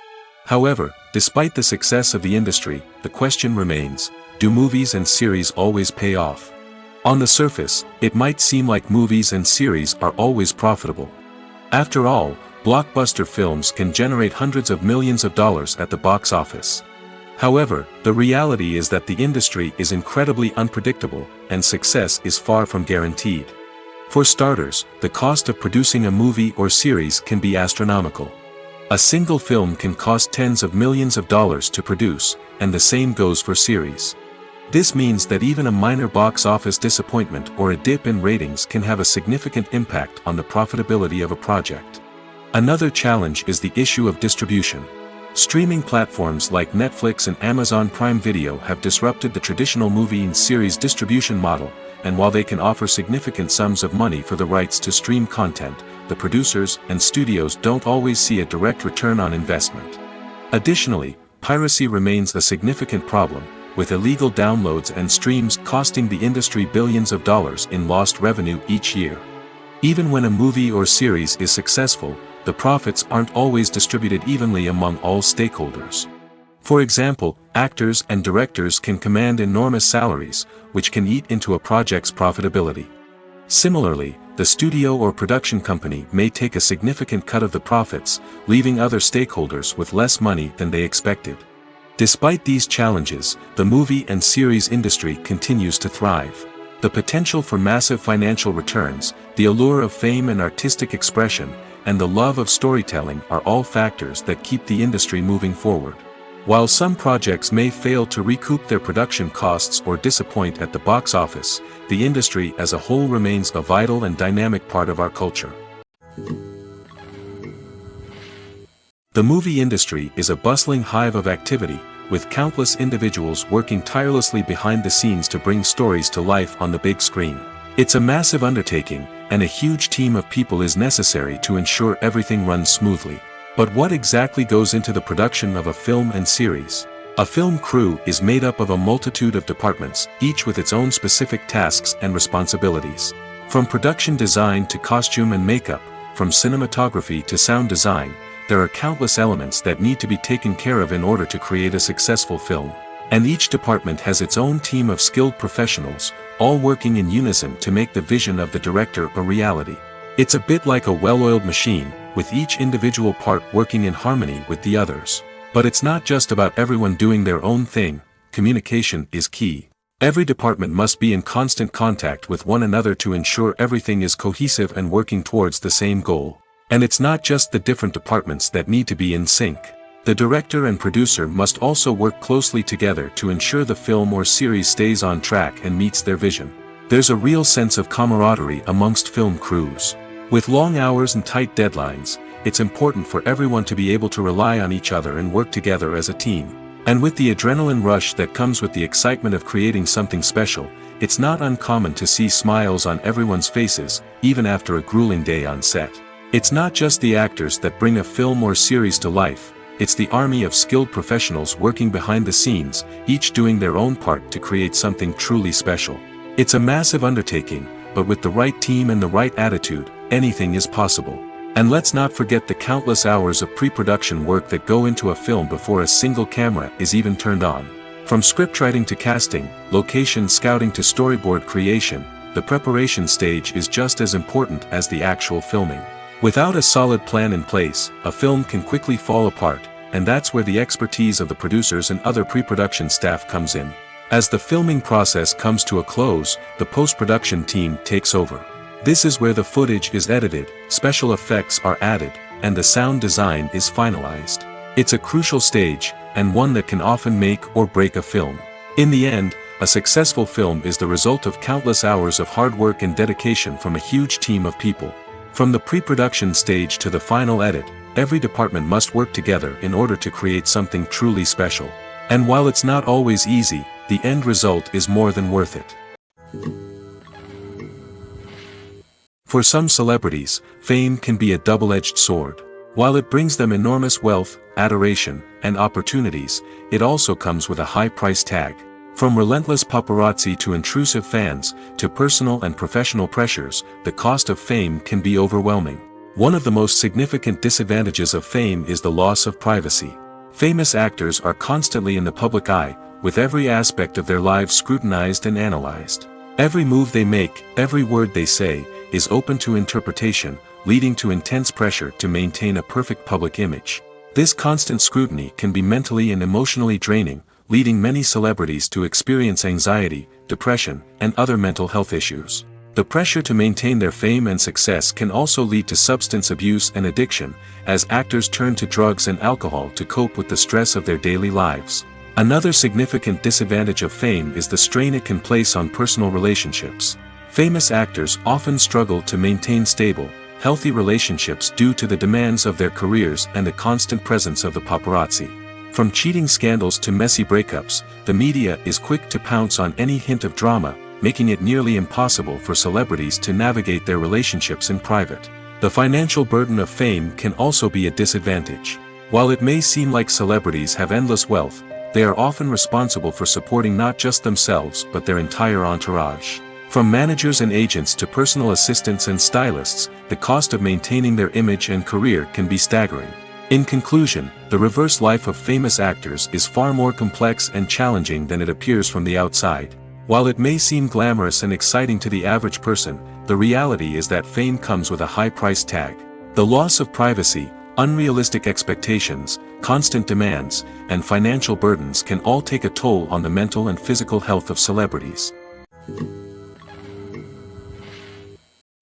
However, despite the success of the industry, the question remains, do movies and series always pay off? On the surface, it might seem like movies and series are always profitable. After all, blockbuster films can generate hundreds of millions of dollars at the box office. However, the reality is that the industry is incredibly unpredictable, and success is far from guaranteed. For starters, the cost of producing a movie or series can be astronomical. A single film can cost tens of millions of dollars to produce, and the same goes for series. This means that even a minor box office disappointment or a dip in ratings can have a significant impact on the profitability of a project. Another challenge is the issue of distribution. Streaming platforms like Netflix and Amazon Prime Video have disrupted the traditional movie and series distribution model, and while they can offer significant sums of money for the rights to stream content, the producers and studios don't always see a direct return on investment. Additionally, piracy remains a significant problem, with illegal downloads and streams costing the industry billions of dollars in lost revenue each year. Even when a movie or series is successful, the profits aren't always distributed evenly among all stakeholders. For example, actors and directors can command enormous salaries, which can eat into a project's profitability. Similarly, the studio or production company may take a significant cut of the profits, leaving other stakeholders with less money than they expected. Despite these challenges, the movie and series industry continues to thrive. The potential for massive financial returns, the allure of fame and artistic expression, and the love of storytelling are all factors that keep the industry moving forward. While some projects may fail to recoup their production costs or disappoint at the box office, the industry as a whole remains a vital and dynamic part of our culture. The movie industry is a bustling hive of activity, with countless individuals working tirelessly behind the scenes to bring stories to life on the big screen. It's a massive undertaking, and a huge team of people is necessary to ensure everything runs smoothly. But what exactly goes into the production of a film and series? A film crew is made up of a multitude of departments, each with its own specific tasks and responsibilities. From production design to costume and makeup, from cinematography to sound design, there are countless elements that need to be taken care of in order to create a successful film. And each department has its own team of skilled professionals, all working in unison to make the vision of the director a reality. It's a bit like a well-oiled machine, with each individual part working in harmony with the others. But it's not just about everyone doing their own thing. Communication is key. Every department must be in constant contact with one another to ensure everything is cohesive and working towards the same goal. And it's not just the different departments that need to be in sync. The director and producer must also work closely together to ensure the film or series stays on track and meets their vision. There's a real sense of camaraderie amongst film crews. With long hours and tight deadlines, it's important for everyone to be able to rely on each other and work together as a team. And with the adrenaline rush that comes with the excitement of creating something special, it's not uncommon to see smiles on everyone's faces, even after a grueling day on set. It's not just the actors that bring a film or series to life, it's the army of skilled professionals working behind the scenes, each doing their own part to create something truly special. It's a massive undertaking, but with the right team and the right attitude, anything is possible. And let's not forget the countless hours of pre-production work that go into a film before a single camera is even turned on. From scriptwriting to casting, location scouting to storyboard creation, the preparation stage is just as important as the actual filming. Without a solid plan in place, a film can quickly fall apart, and that's where the expertise of the producers and other pre-production staff comes in. As the filming process comes to a close, the post-production team takes over. This is where the footage is edited, special effects are added, and the sound design is finalized. It's a crucial stage, and one that can often make or break a film. In the end, a successful film is the result of countless hours of hard work and dedication from a huge team of people. From the pre-production stage to the final edit, every department must work together in order to create something truly special. And while it's not always easy, the end result is more than worth it. For some celebrities, fame can be a double-edged sword. While it brings them enormous wealth, adoration, and opportunities, it also comes with a high price tag. From relentless paparazzi to intrusive fans, to personal and professional pressures, the cost of fame can be overwhelming. One of the most significant disadvantages of fame is the loss of privacy. Famous actors are constantly in the public eye, with every aspect of their lives scrutinized and analyzed. Every move they make, every word they say, is open to interpretation, leading to intense pressure to maintain a perfect public image. This constant scrutiny can be mentally and emotionally draining, leading many celebrities to experience anxiety, depression, and other mental health issues. The pressure to maintain their fame and success can also lead to substance abuse and addiction, as actors turn to drugs and alcohol to cope with the stress of their daily lives. Another significant disadvantage of fame is the strain it can place on personal relationships. Famous actors often struggle to maintain stable, healthy relationships due to the demands of their careers and the constant presence of the paparazzi. From cheating scandals to messy breakups, the media is quick to pounce on any hint of drama, making it nearly impossible for celebrities to navigate their relationships in private. The financial burden of fame can also be a disadvantage. While it may seem like celebrities have endless wealth, they are often responsible for supporting not just themselves but their entire entourage. From managers and agents to personal assistants and stylists, the cost of maintaining their image and career can be staggering. In conclusion, the reverse life of famous actors is far more complex and challenging than it appears from the outside. While it may seem glamorous and exciting to the average person, the reality is that fame comes with a high price tag. The loss of privacy, unrealistic expectations, constant demands, and financial burdens can all take a toll on the mental and physical health of celebrities.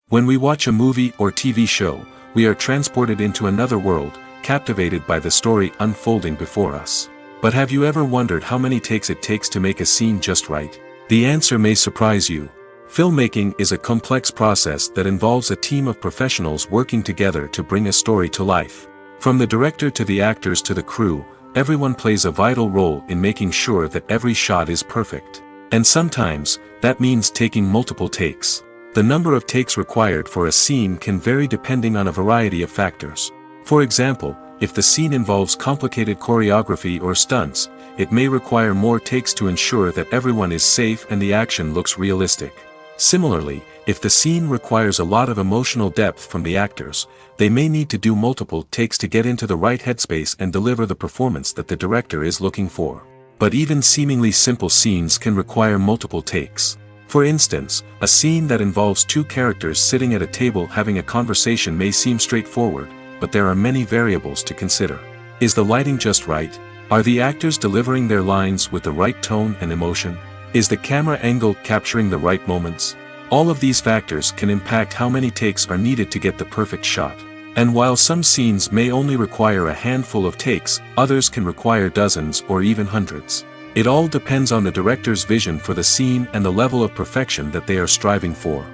When we watch a movie or TV show, we are transported into another world, captivated by the story unfolding before us. But have you ever wondered how many takes it takes to make a scene just right? The answer may surprise you. Filmmaking is a complex process that involves a team of professionals working together to bring a story to life. From the director to the actors to the crew, everyone plays a vital role in making sure that every shot is perfect. And sometimes, that means taking multiple takes. The number of takes required for a scene can vary depending on a variety of factors. For example, if the scene involves complicated choreography or stunts, it may require more takes to ensure that everyone is safe and the action looks realistic. Similarly, if the scene requires a lot of emotional depth from the actors, they may need to do multiple takes to get into the right headspace and deliver the performance that the director is looking for. But even seemingly simple scenes can require multiple takes. For instance, a scene that involves two characters sitting at a table having a conversation may seem straightforward, but there are many variables to consider. Is the lighting just right? Are the actors delivering their lines with the right tone and emotion? Is the camera angle capturing the right moments? All of these factors can impact how many takes are needed to get the perfect shot. And while some scenes may only require a handful of takes, others can require dozens or even hundreds. It all depends on the director's vision for the scene and the level of perfection that they are striving for.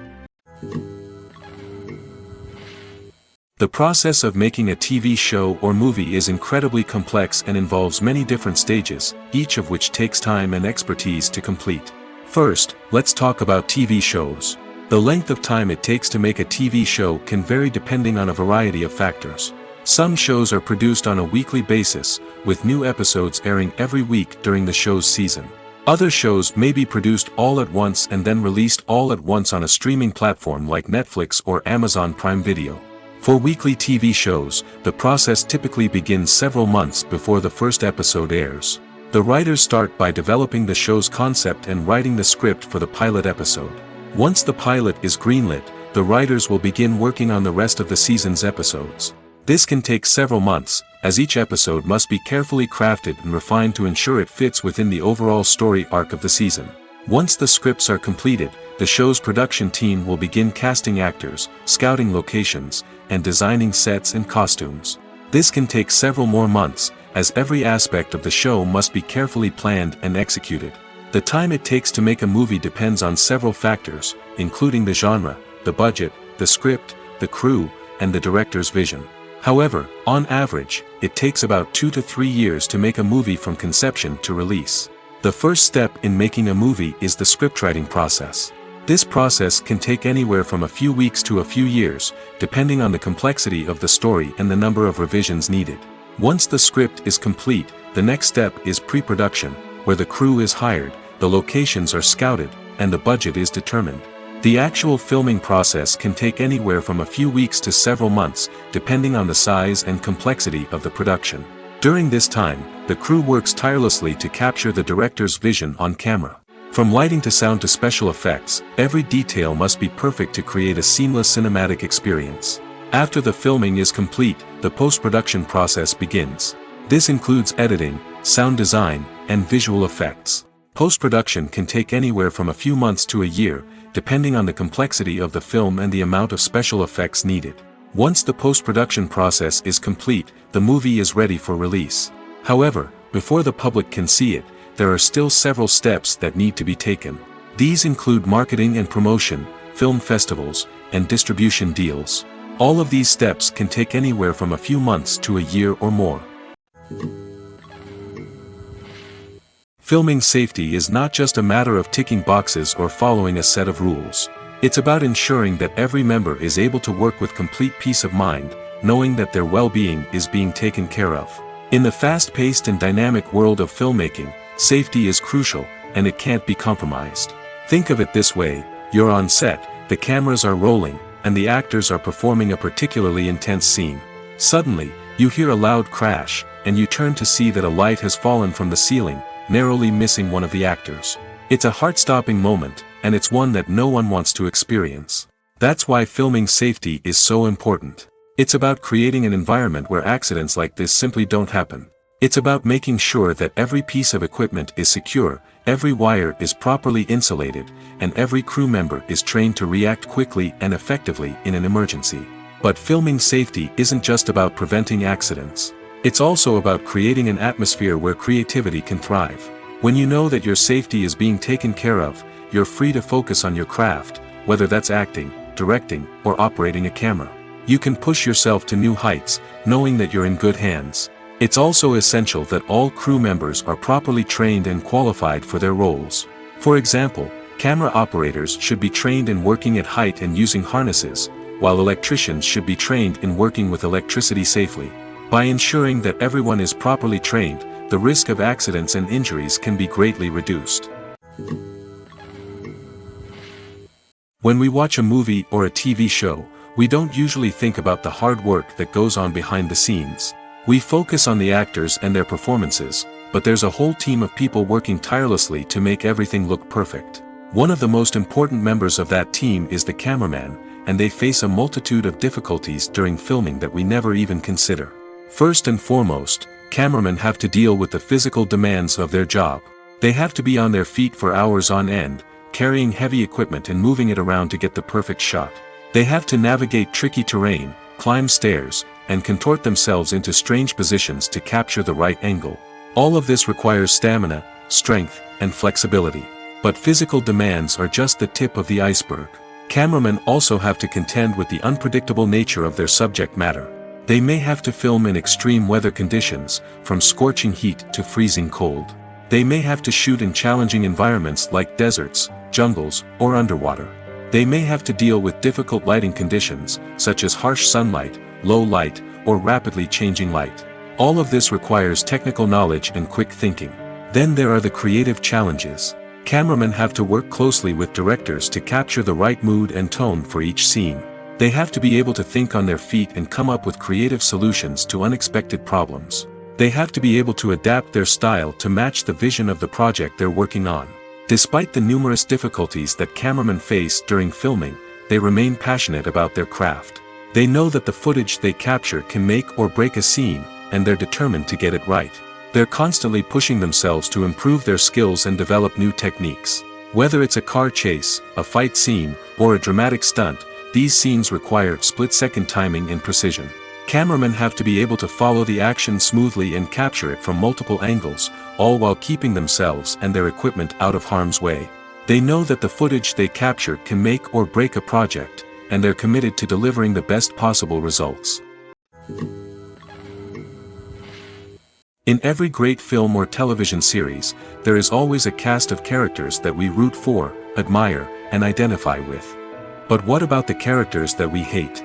The process of making a TV show or movie is incredibly complex and involves many different stages, each of which takes time and expertise to complete. First, let's talk about TV shows. The length of time it takes to make a TV show can vary depending on a variety of factors. Some shows are produced on a weekly basis, with new episodes airing every week during the show's season. Other shows may be produced all at once and then released all at once on a streaming platform like Netflix or Amazon Prime Video. For weekly TV shows, the process typically begins several months before the first episode airs. The writers start by developing the show's concept and writing the script for the pilot episode. Once the pilot is greenlit, the writers will begin working on the rest of the season's episodes. This can take several months, as each episode must be carefully crafted and refined to ensure it fits within the overall story arc of the season. Once the scripts are completed, the show's production team will begin casting actors, scouting locations, and designing sets and costumes. This can take several more months, as every aspect of the show must be carefully planned and executed. The time it takes to make a movie depends on several factors, including the genre, the budget, the script, the crew, and the director's vision. However, on average, it takes about 2 to 3 years to make a movie from conception to release. The first step in making a movie is the scriptwriting process. This process can take anywhere from a few weeks to a few years, depending on the complexity of the story and the number of revisions needed. Once the script is complete, the next step is pre-production, where the crew is hired, the locations are scouted, and the budget is determined. The actual filming process can take anywhere from a few weeks to several months, depending on the size and complexity of the production. During this time, the crew works tirelessly to capture the director's vision on camera. From lighting to sound to special effects, every detail must be perfect to create a seamless cinematic experience. After the filming is complete, the post-production process begins. This includes editing, sound design, and visual effects. Post-production can take anywhere from a few months to a year, depending on the complexity of the film and the amount of special effects needed. Once the post-production process is complete, the movie is ready for release. However, before the public can see it, there are still several steps that need to be taken. These include marketing and promotion, film festivals, and distribution deals. All of these steps can take anywhere from a few months to a year or more. Filming safety is not just a matter of ticking boxes or following a set of rules. It's about ensuring that every member is able to work with complete peace of mind, knowing that their well-being is being taken care of. In the fast-paced and dynamic world of filmmaking, safety is crucial, and it can't be compromised. Think of it this way: you're on set, the cameras are rolling, and the actors are performing a particularly intense scene. Suddenly, you hear a loud crash, and you turn to see that a light has fallen from the ceiling, narrowly missing one of the actors. It's a heart-stopping moment, and it's one that no one wants to experience. That's why filming safety is so important. It's about creating an environment where accidents like this simply don't happen. It's about making sure that every piece of equipment is secure, every wire is properly insulated, and every crew member is trained to react quickly and effectively in an emergency. But filming safety isn't just about preventing accidents. It's also about creating an atmosphere where creativity can thrive. When you know that your safety is being taken care of, you're free to focus on your craft, whether that's acting, directing, or operating a camera. You can push yourself to new heights, knowing that you're in good hands. It's also essential that all crew members are properly trained and qualified for their roles. For example, camera operators should be trained in working at height and using harnesses, while electricians should be trained in working with electricity safely. By ensuring that everyone is properly trained, the risk of accidents and injuries can be greatly reduced. When we watch a movie or a TV show, we don't usually think about the hard work that goes on behind the scenes. We focus on the actors and their performances, but there's a whole team of people working tirelessly to make everything look perfect. One of the most important members of that team is the cameraman, and they face a multitude of difficulties during filming that we never even consider. First and foremost, cameramen have to deal with the physical demands of their job. They have to be on their feet for hours on end, carrying heavy equipment and moving it around to get the perfect shot. They have to navigate tricky terrain, climb stairs, and contort themselves into strange positions to capture the right angle. All of this requires stamina, strength, and flexibility. But physical demands are just the tip of the iceberg. Cameramen also have to contend with the unpredictable nature of their subject matter. They may have to film in extreme weather conditions, from scorching heat to freezing cold. They may have to shoot in challenging environments like deserts, jungles, or underwater. They may have to deal with difficult lighting conditions, such as harsh sunlight, low light, or rapidly changing light. All of this requires technical knowledge and quick thinking. Then there are the creative challenges. Cameramen have to work closely with directors to capture the right mood and tone for each scene. They have to be able to think on their feet and come up with creative solutions to unexpected problems. They have to be able to adapt their style to match the vision of the project they're working on. Despite the numerous difficulties that cameramen face during filming, they remain passionate about their craft. They know that the footage they capture can make or break a scene, and they're determined to get it right. They're constantly pushing themselves to improve their skills and develop new techniques. Whether it's a car chase, a fight scene, or a dramatic stunt, these scenes require split-second timing and precision. Cameramen have to be able to follow the action smoothly and capture it from multiple angles, all while keeping themselves and their equipment out of harm's way. They know that the footage they capture can make or break a project, and they're committed to delivering the best possible results. In every great film or television series, there is always a cast of characters that we root for, admire, and identify with. But what about the characters that we hate?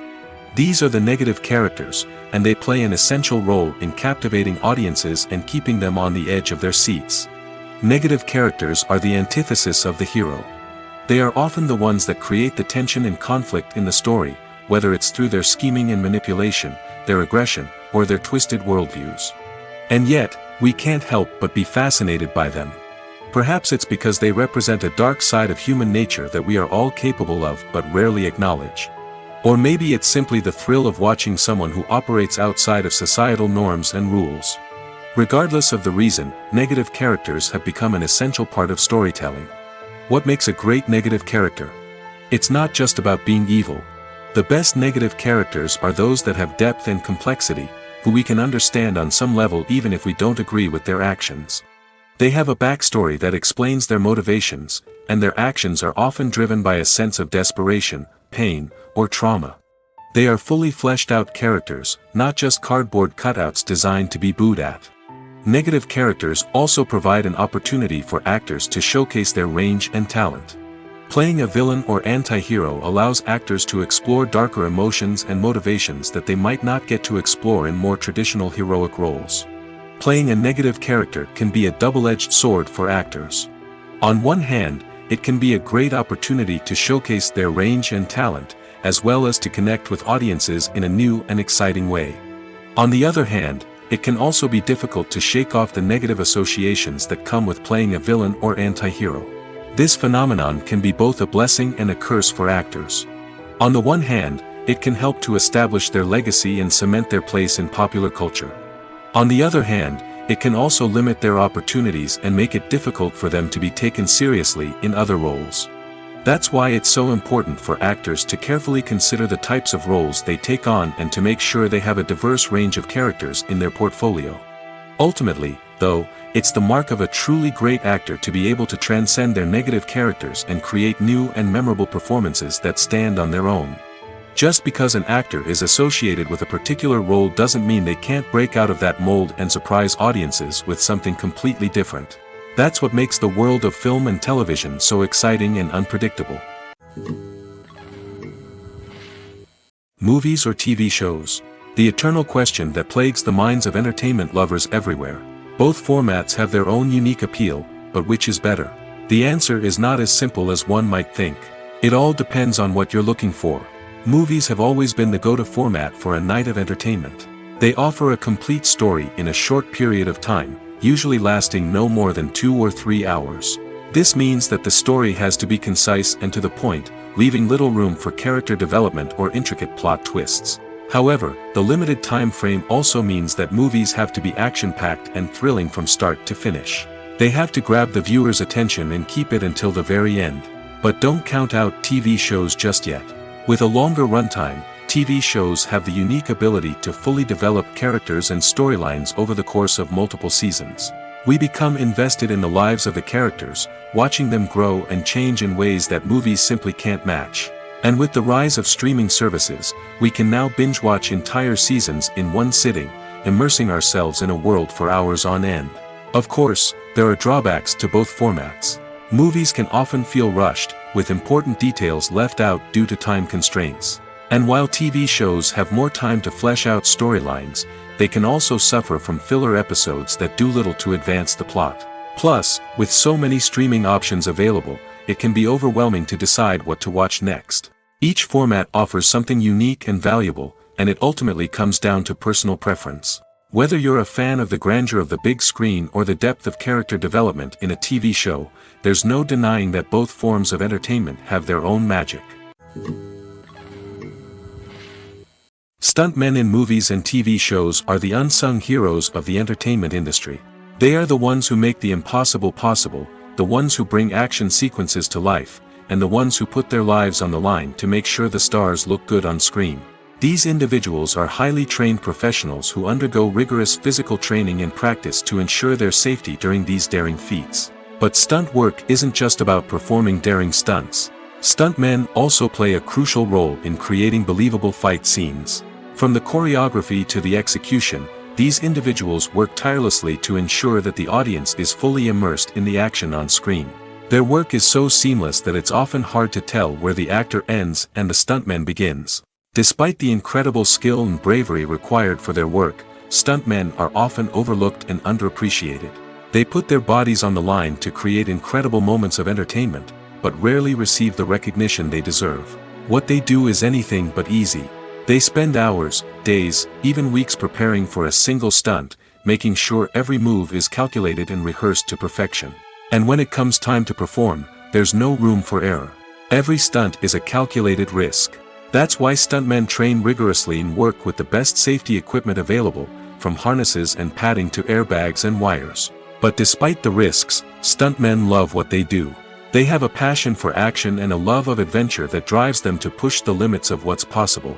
These are the negative characters, and they play an essential role in captivating audiences and keeping them on the edge of their seats. Negative characters are the antithesis of the hero. They are often the ones that create the tension and conflict in the story, whether it's through their scheming and manipulation, their aggression, or their twisted worldviews. And yet, we can't help but be fascinated by them. Perhaps it's because they represent a dark side of human nature that we are all capable of but rarely acknowledge. Or maybe it's simply the thrill of watching someone who operates outside of societal norms and rules. Regardless of the reason, negative characters have become an essential part of storytelling. What makes a great negative character? It's not just about being evil. The best negative characters are those that have depth and complexity, who we can understand on some level even if we don't agree with their actions. They have a backstory that explains their motivations, and their actions are often driven by a sense of desperation, pain, or trauma. They are fully fleshed out characters, not just cardboard cutouts designed to be booed at. Negative characters also provide an opportunity for actors to showcase their range and talent. Playing a villain or anti-hero allows actors to explore darker emotions and motivations that they might not get to explore in more traditional heroic roles. Playing a negative character can be a double-edged sword for actors. On one hand, it can be a great opportunity to showcase their range and talent, as well as to connect with audiences in a new and exciting way. On the other hand, it can also be difficult to shake off the negative associations that come with playing a villain or anti-hero. This phenomenon can be both a blessing and a curse for actors. On the one hand, it can help to establish their legacy and cement their place in popular culture. On the other hand, it can also limit their opportunities and make it difficult for them to be taken seriously in other roles. That's why it's so important for actors to carefully consider the types of roles they take on and to make sure they have a diverse range of characters in their portfolio. Ultimately, though, it's the mark of a truly great actor to be able to transcend their negative characters and create new and memorable performances that stand on their own. Just because an actor is associated with a particular role doesn't mean they can't break out of that mold and surprise audiences with something completely different. That's what makes the world of film and television so exciting and unpredictable. Movies or TV shows? The eternal question that plagues the minds of entertainment lovers everywhere. Both formats have their own unique appeal, but which is better? The answer is not as simple as one might think. It all depends on what you're looking for. Movies have always been the go-to format for a night of entertainment. They offer a complete story in a short period of time, usually lasting no more than 2 or 3 hours. This means that the story has to be concise and to the point, leaving little room for character development or intricate plot twists. However, the limited time frame also means that movies have to be action-packed and thrilling from start to finish. They have to grab the viewer's attention and keep it until the very end. But don't count out TV shows just yet. With a longer runtime, TV shows have the unique ability to fully develop characters and storylines over the course of multiple seasons. We become invested in the lives of the characters, watching them grow and change in ways that movies simply can't match. And with the rise of streaming services, we can now binge-watch entire seasons in one sitting, immersing ourselves in a world for hours on end. Of course, there are drawbacks to both formats. Movies can often feel rushed, with important details left out due to time constraints. And while TV shows have more time to flesh out storylines, they can also suffer from filler episodes that do little to advance the plot. Plus, with so many streaming options available, it can be overwhelming to decide what to watch next. Each format offers something unique and valuable, and it ultimately comes down to personal preference. Whether you're a fan of the grandeur of the big screen or the depth of character development in a TV show, there's no denying that both forms of entertainment have their own magic. Stuntmen in movies and TV shows are the unsung heroes of the entertainment industry. They are the ones who make the impossible possible, the ones who bring action sequences to life, and the ones who put their lives on the line to make sure the stars look good on screen. These individuals are highly trained professionals who undergo rigorous physical training and practice to ensure their safety during these daring feats. But stunt work isn't just about performing daring stunts. Stuntmen also play a crucial role in creating believable fight scenes. From the choreography to the execution, these individuals work tirelessly to ensure that the audience is fully immersed in the action on screen. Their work is so seamless that it's often hard to tell where the actor ends and the stuntman begins. Despite the incredible skill and bravery required for their work, stuntmen are often overlooked and underappreciated. They put their bodies on the line to create incredible moments of entertainment, but rarely receive the recognition they deserve. What they do is anything but easy. They spend hours, days, even weeks preparing for a single stunt, making sure every move is calculated and rehearsed to perfection. And when it comes time to perform, there's no room for error. Every stunt is a calculated risk. That's why stuntmen train rigorously and work with the best safety equipment available, from harnesses and padding to airbags and wires. But despite the risks, stuntmen love what they do. They have a passion for action and a love of adventure that drives them to push the limits of what's possible.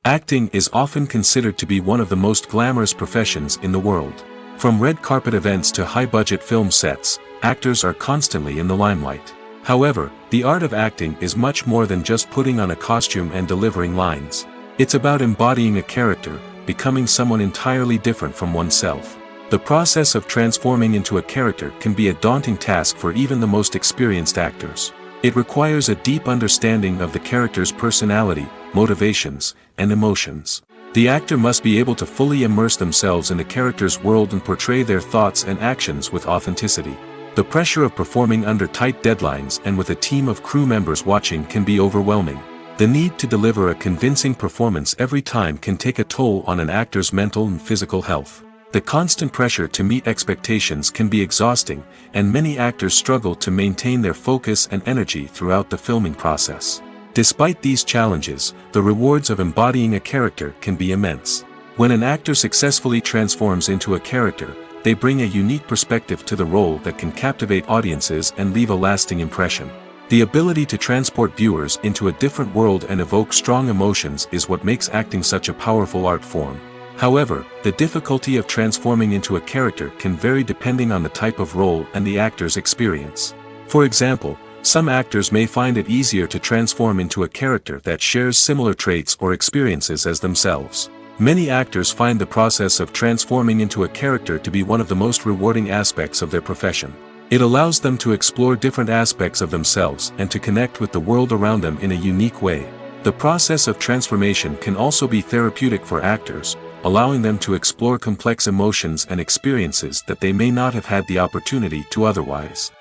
Acting is often considered to be one of the most glamorous professions in the world. From red carpet events to high-budget film sets, actors are constantly in the limelight. However, the art of acting is much more than just putting on a costume and delivering lines. It's about embodying a character, becoming someone entirely different from oneself. The process of transforming into a character can be a daunting task for even the most experienced actors. It requires a deep understanding of the character's personality, motivations, and emotions. The actor must be able to fully immerse themselves in the character's world and portray their thoughts and actions with authenticity. The pressure of performing under tight deadlines and with a team of crew members watching can be overwhelming. The need to deliver a convincing performance every time can take a toll on an actor's mental and physical health. The constant pressure to meet expectations can be exhausting, and many actors struggle to maintain their focus and energy throughout the filming process. Despite these challenges, the rewards of embodying a character can be immense. When an actor successfully transforms into a character, they bring a unique perspective to the role that can captivate audiences and leave a lasting impression. The ability to transport viewers into a different world and evoke strong emotions is what makes acting such a powerful art form. However, the difficulty of transforming into a character can vary depending on the type of role and the actor's experience. For example, some actors may find it easier to transform into a character that shares similar traits or experiences as themselves. Many actors find the process of transforming into a character to be one of the most rewarding aspects of their profession. It allows them to explore different aspects of themselves and to connect with the world around them in a unique way. The process of transformation can also be therapeutic for actors, allowing them to explore complex emotions and experiences that they may not have had the opportunity to otherwise.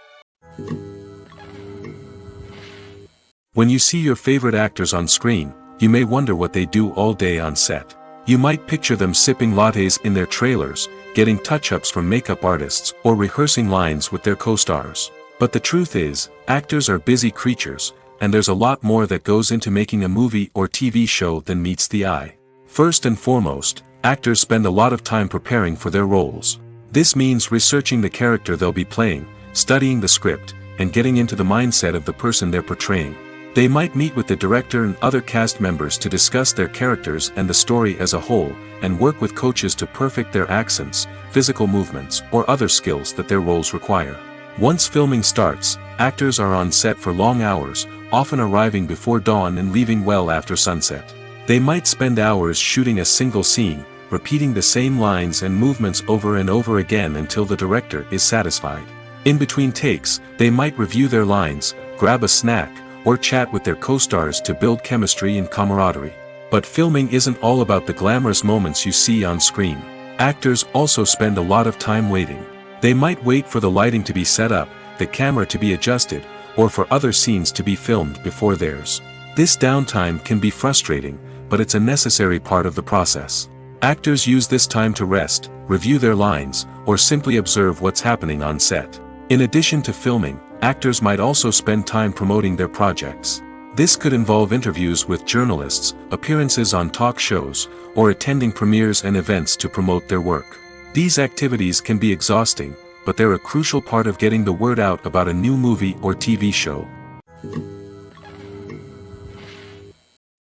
When you see your favorite actors on screen, you may wonder what they do all day on set. You might picture them sipping lattes in their trailers, getting touch-ups from makeup artists, or rehearsing lines with their co-stars. But the truth is, actors are busy creatures, and there's a lot more that goes into making a movie or TV show than meets the eye. First and foremost, actors spend a lot of time preparing for their roles. This means researching the character they'll be playing, studying the script, and getting into the mindset of the person they're portraying. They might meet with the director and other cast members to discuss their characters and the story as a whole, and work with coaches to perfect their accents, physical movements, or other skills that their roles require. Once filming starts, actors are on set for long hours, often arriving before dawn and leaving well after sunset. They might spend hours shooting a single scene, repeating the same lines and movements over and over again until the director is satisfied. In between takes, they might review their lines, grab a snack, or chat with their co-stars to build chemistry and camaraderie. But filming isn't all about the glamorous moments you see on screen. Actors also spend a lot of time waiting. They might wait for the lighting to be set up, the camera to be adjusted, or for other scenes to be filmed before theirs. This downtime can be frustrating, but it's a necessary part of the process. Actors use this time to rest, review their lines, or simply observe what's happening on set. In addition to filming, actors might also spend time promoting their projects. This could involve interviews with journalists, appearances on talk shows, or attending premieres and events to promote their work. These activities can be exhausting, but they're a crucial part of getting the word out about a new movie or TV show.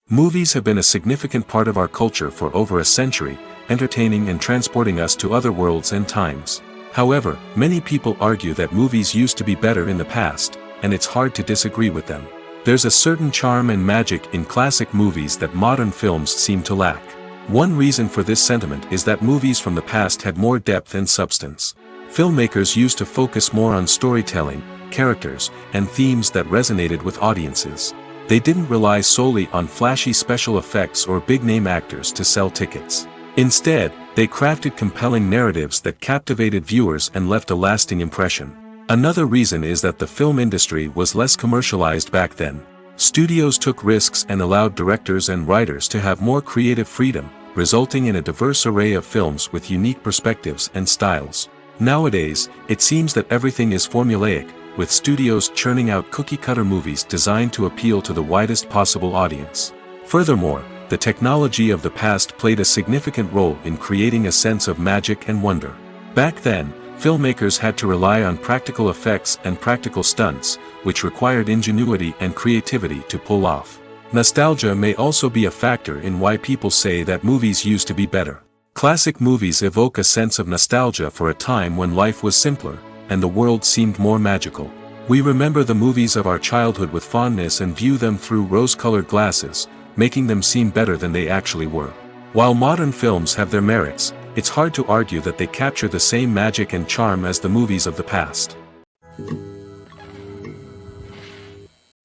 Movies have been a significant part of our culture for over a century, entertaining and transporting us to other worlds and times. However, many people argue that movies used to be better in the past, and it's hard to disagree with them. There's a certain charm and magic in classic movies that modern films seem to lack. One reason for this sentiment is that movies from the past had more depth and substance. Filmmakers used to focus more on storytelling, characters, and themes that resonated with audiences. They didn't rely solely on flashy special effects or big-name actors to sell tickets. Instead, they crafted compelling narratives that captivated viewers and left a lasting impression. Another reason is that the film industry was less commercialized back then. Studios took risks and allowed directors and writers to have more creative freedom, resulting in a diverse array of films with unique perspectives and styles. Nowadays, it seems that everything is formulaic, with studios churning out cookie-cutter movies designed to appeal to the widest possible audience. Furthermore, the technology of the past played a significant role in creating a sense of magic and wonder. Back then, filmmakers had to rely on practical effects and practical stunts, which required ingenuity and creativity to pull off. Nostalgia may also be a factor in why people say that movies used to be better. Classic movies evoke a sense of nostalgia for a time when life was simpler, and the world seemed more magical. We remember the movies of our childhood with fondness and view them through rose-colored glasses, making them seem better than they actually were. While modern films have their merits, it's hard to argue that they capture the same magic and charm as the movies of the past.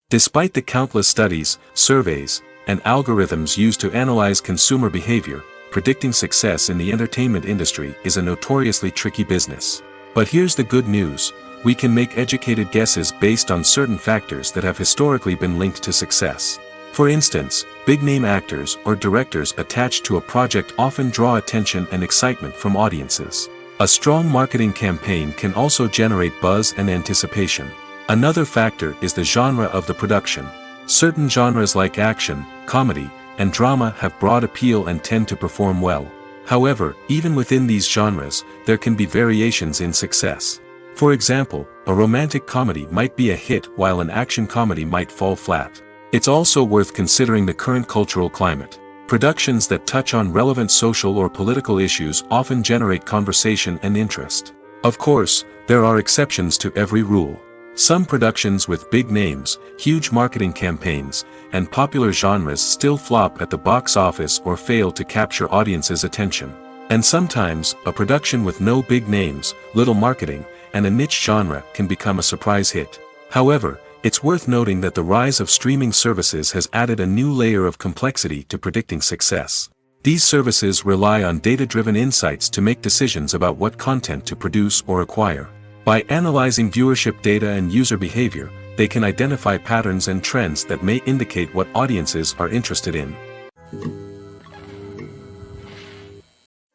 Despite the countless studies, surveys, and algorithms used to analyze consumer behavior, predicting success in the entertainment industry is a notoriously tricky business. But here's the good news: we can make educated guesses based on certain factors that have historically been linked to success. For instance, big-name actors or directors attached to a project often draw attention and excitement from audiences. A strong marketing campaign can also generate buzz and anticipation. Another factor is the genre of the production. Certain genres like action, comedy, and drama have broad appeal and tend to perform well. However, even within these genres, there can be variations in success. For example, a romantic comedy might be a hit while an action comedy might fall flat. It's also worth considering the current cultural climate. Productions that touch on relevant social or political issues often generate conversation and interest. Of course, there are exceptions to every rule. Some productions with big names, huge marketing campaigns, and popular genres still flop at the box office or fail to capture audiences' attention. And sometimes, a production with no big names, little marketing, and a niche genre can become a surprise hit. However, it's worth noting that the rise of streaming services has added a new layer of complexity to predicting success. These services rely on data-driven insights to make decisions about what content to produce or acquire. By analyzing viewership data and user behavior, they can identify patterns and trends that may indicate what audiences are interested in.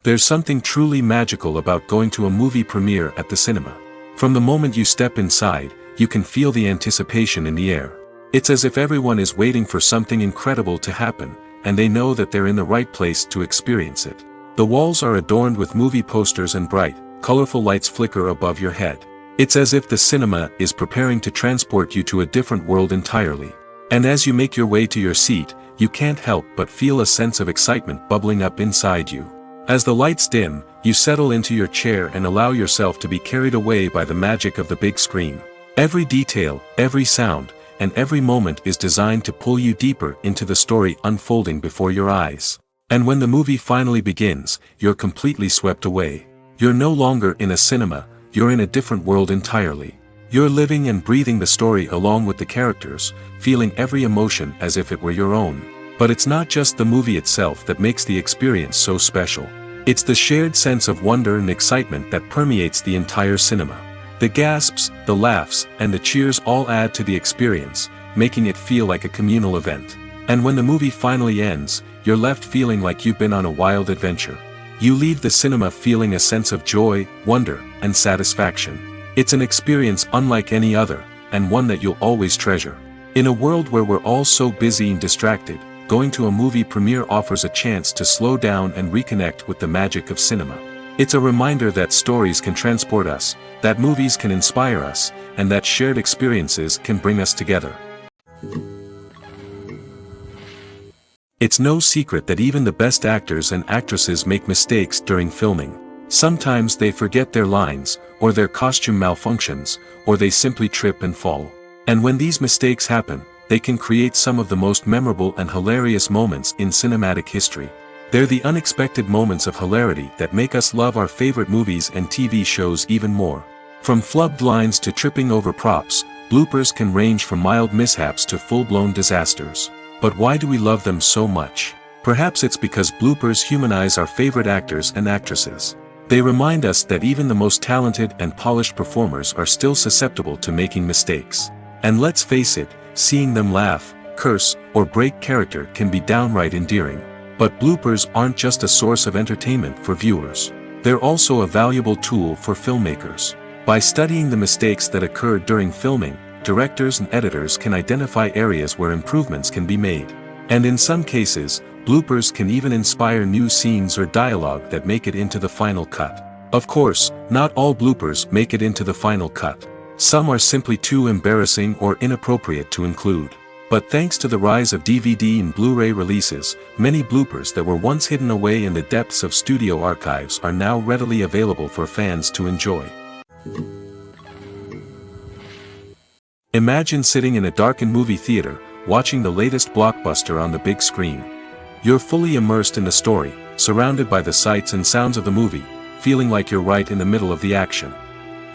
There's something truly magical about going to a movie premiere at the cinema. From the moment you step inside, you can feel the anticipation in the air. It's as if everyone is waiting for something incredible to happen, and they know that they're in the right place to experience it. The walls are adorned with movie posters and bright, colorful lights flicker above your head. It's as if the cinema is preparing to transport you to a different world entirely. And as you make your way to your seat, you can't help but feel a sense of excitement bubbling up inside you. As the lights dim, you settle into your chair and allow yourself to be carried away by the magic of the big screen. Every detail, every sound, and every moment is designed to pull you deeper into the story unfolding before your eyes. And when the movie finally begins, you're completely swept away. You're no longer in a cinema, you're in a different world entirely. You're living and breathing the story along with the characters, feeling every emotion as if it were your own. But it's not just the movie itself that makes the experience so special. It's the shared sense of wonder and excitement that permeates the entire cinema. The gasps, the laughs, and the cheers all add to the experience, making it feel like a communal event. And when the movie finally ends, you're left feeling like you've been on a wild adventure. You leave the cinema feeling a sense of joy, wonder, and satisfaction. It's an experience unlike any other, and one that you'll always treasure. In a world where we're all so busy and distracted, going to a movie premiere offers a chance to slow down and reconnect with the magic of cinema. It's a reminder that stories can transport us, that movies can inspire us, and that shared experiences can bring us together. It's no secret that even the best actors and actresses make mistakes during filming. Sometimes they forget their lines, or their costume malfunctions, or they simply trip and fall. And when these mistakes happen, they can create some of the most memorable and hilarious moments in cinematic history. They're the unexpected moments of hilarity that make us love our favorite movies and TV shows even more. From flubbed lines to tripping over props, bloopers can range from mild mishaps to full-blown disasters. But why do we love them so much? Perhaps it's because bloopers humanize our favorite actors and actresses. They remind us that even the most talented and polished performers are still susceptible to making mistakes. And let's face it, seeing them laugh, curse, or break character can be downright endearing. But bloopers aren't just a source of entertainment for viewers. They're also a valuable tool for filmmakers. By studying the mistakes that occurred during filming, directors and editors can identify areas where improvements can be made. And in some cases, bloopers can even inspire new scenes or dialogue that make it into the final cut. Of course, not all bloopers make it into the final cut. Some are simply too embarrassing or inappropriate to include. But thanks to the rise of DVD and Blu-ray releases, many bloopers that were once hidden away in the depths of studio archives are now readily available for fans to enjoy. Imagine sitting in a darkened movie theater, watching the latest blockbuster on the big screen. You're fully immersed in the story, surrounded by the sights and sounds of the movie, feeling like you're right in the middle of the action.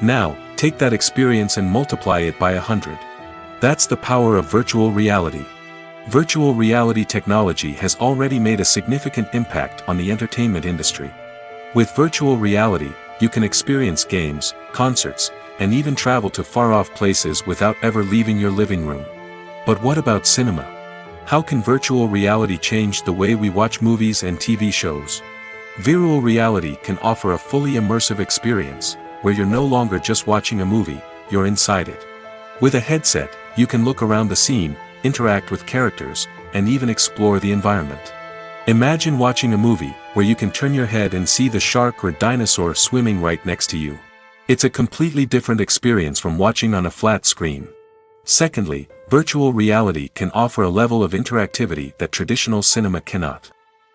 Now, take that experience and multiply it by 100. That's the power of virtual reality. Virtual reality technology has already made a significant impact on the entertainment industry. With virtual reality, you can experience games, concerts, and even travel to far-off places without ever leaving your living room. But what about cinema? How can virtual reality change the way we watch movies and TV shows? Virtual reality can offer a fully immersive experience, where you're no longer just watching a movie, you're inside it. With a headset, you can look around the scene, interact with characters, and even explore the environment. Imagine watching a movie, where you can turn your head and see the shark or dinosaur swimming right next to you. It's a completely different experience from watching on a flat screen. Secondly, virtual reality can offer a level of interactivity that traditional cinema cannot.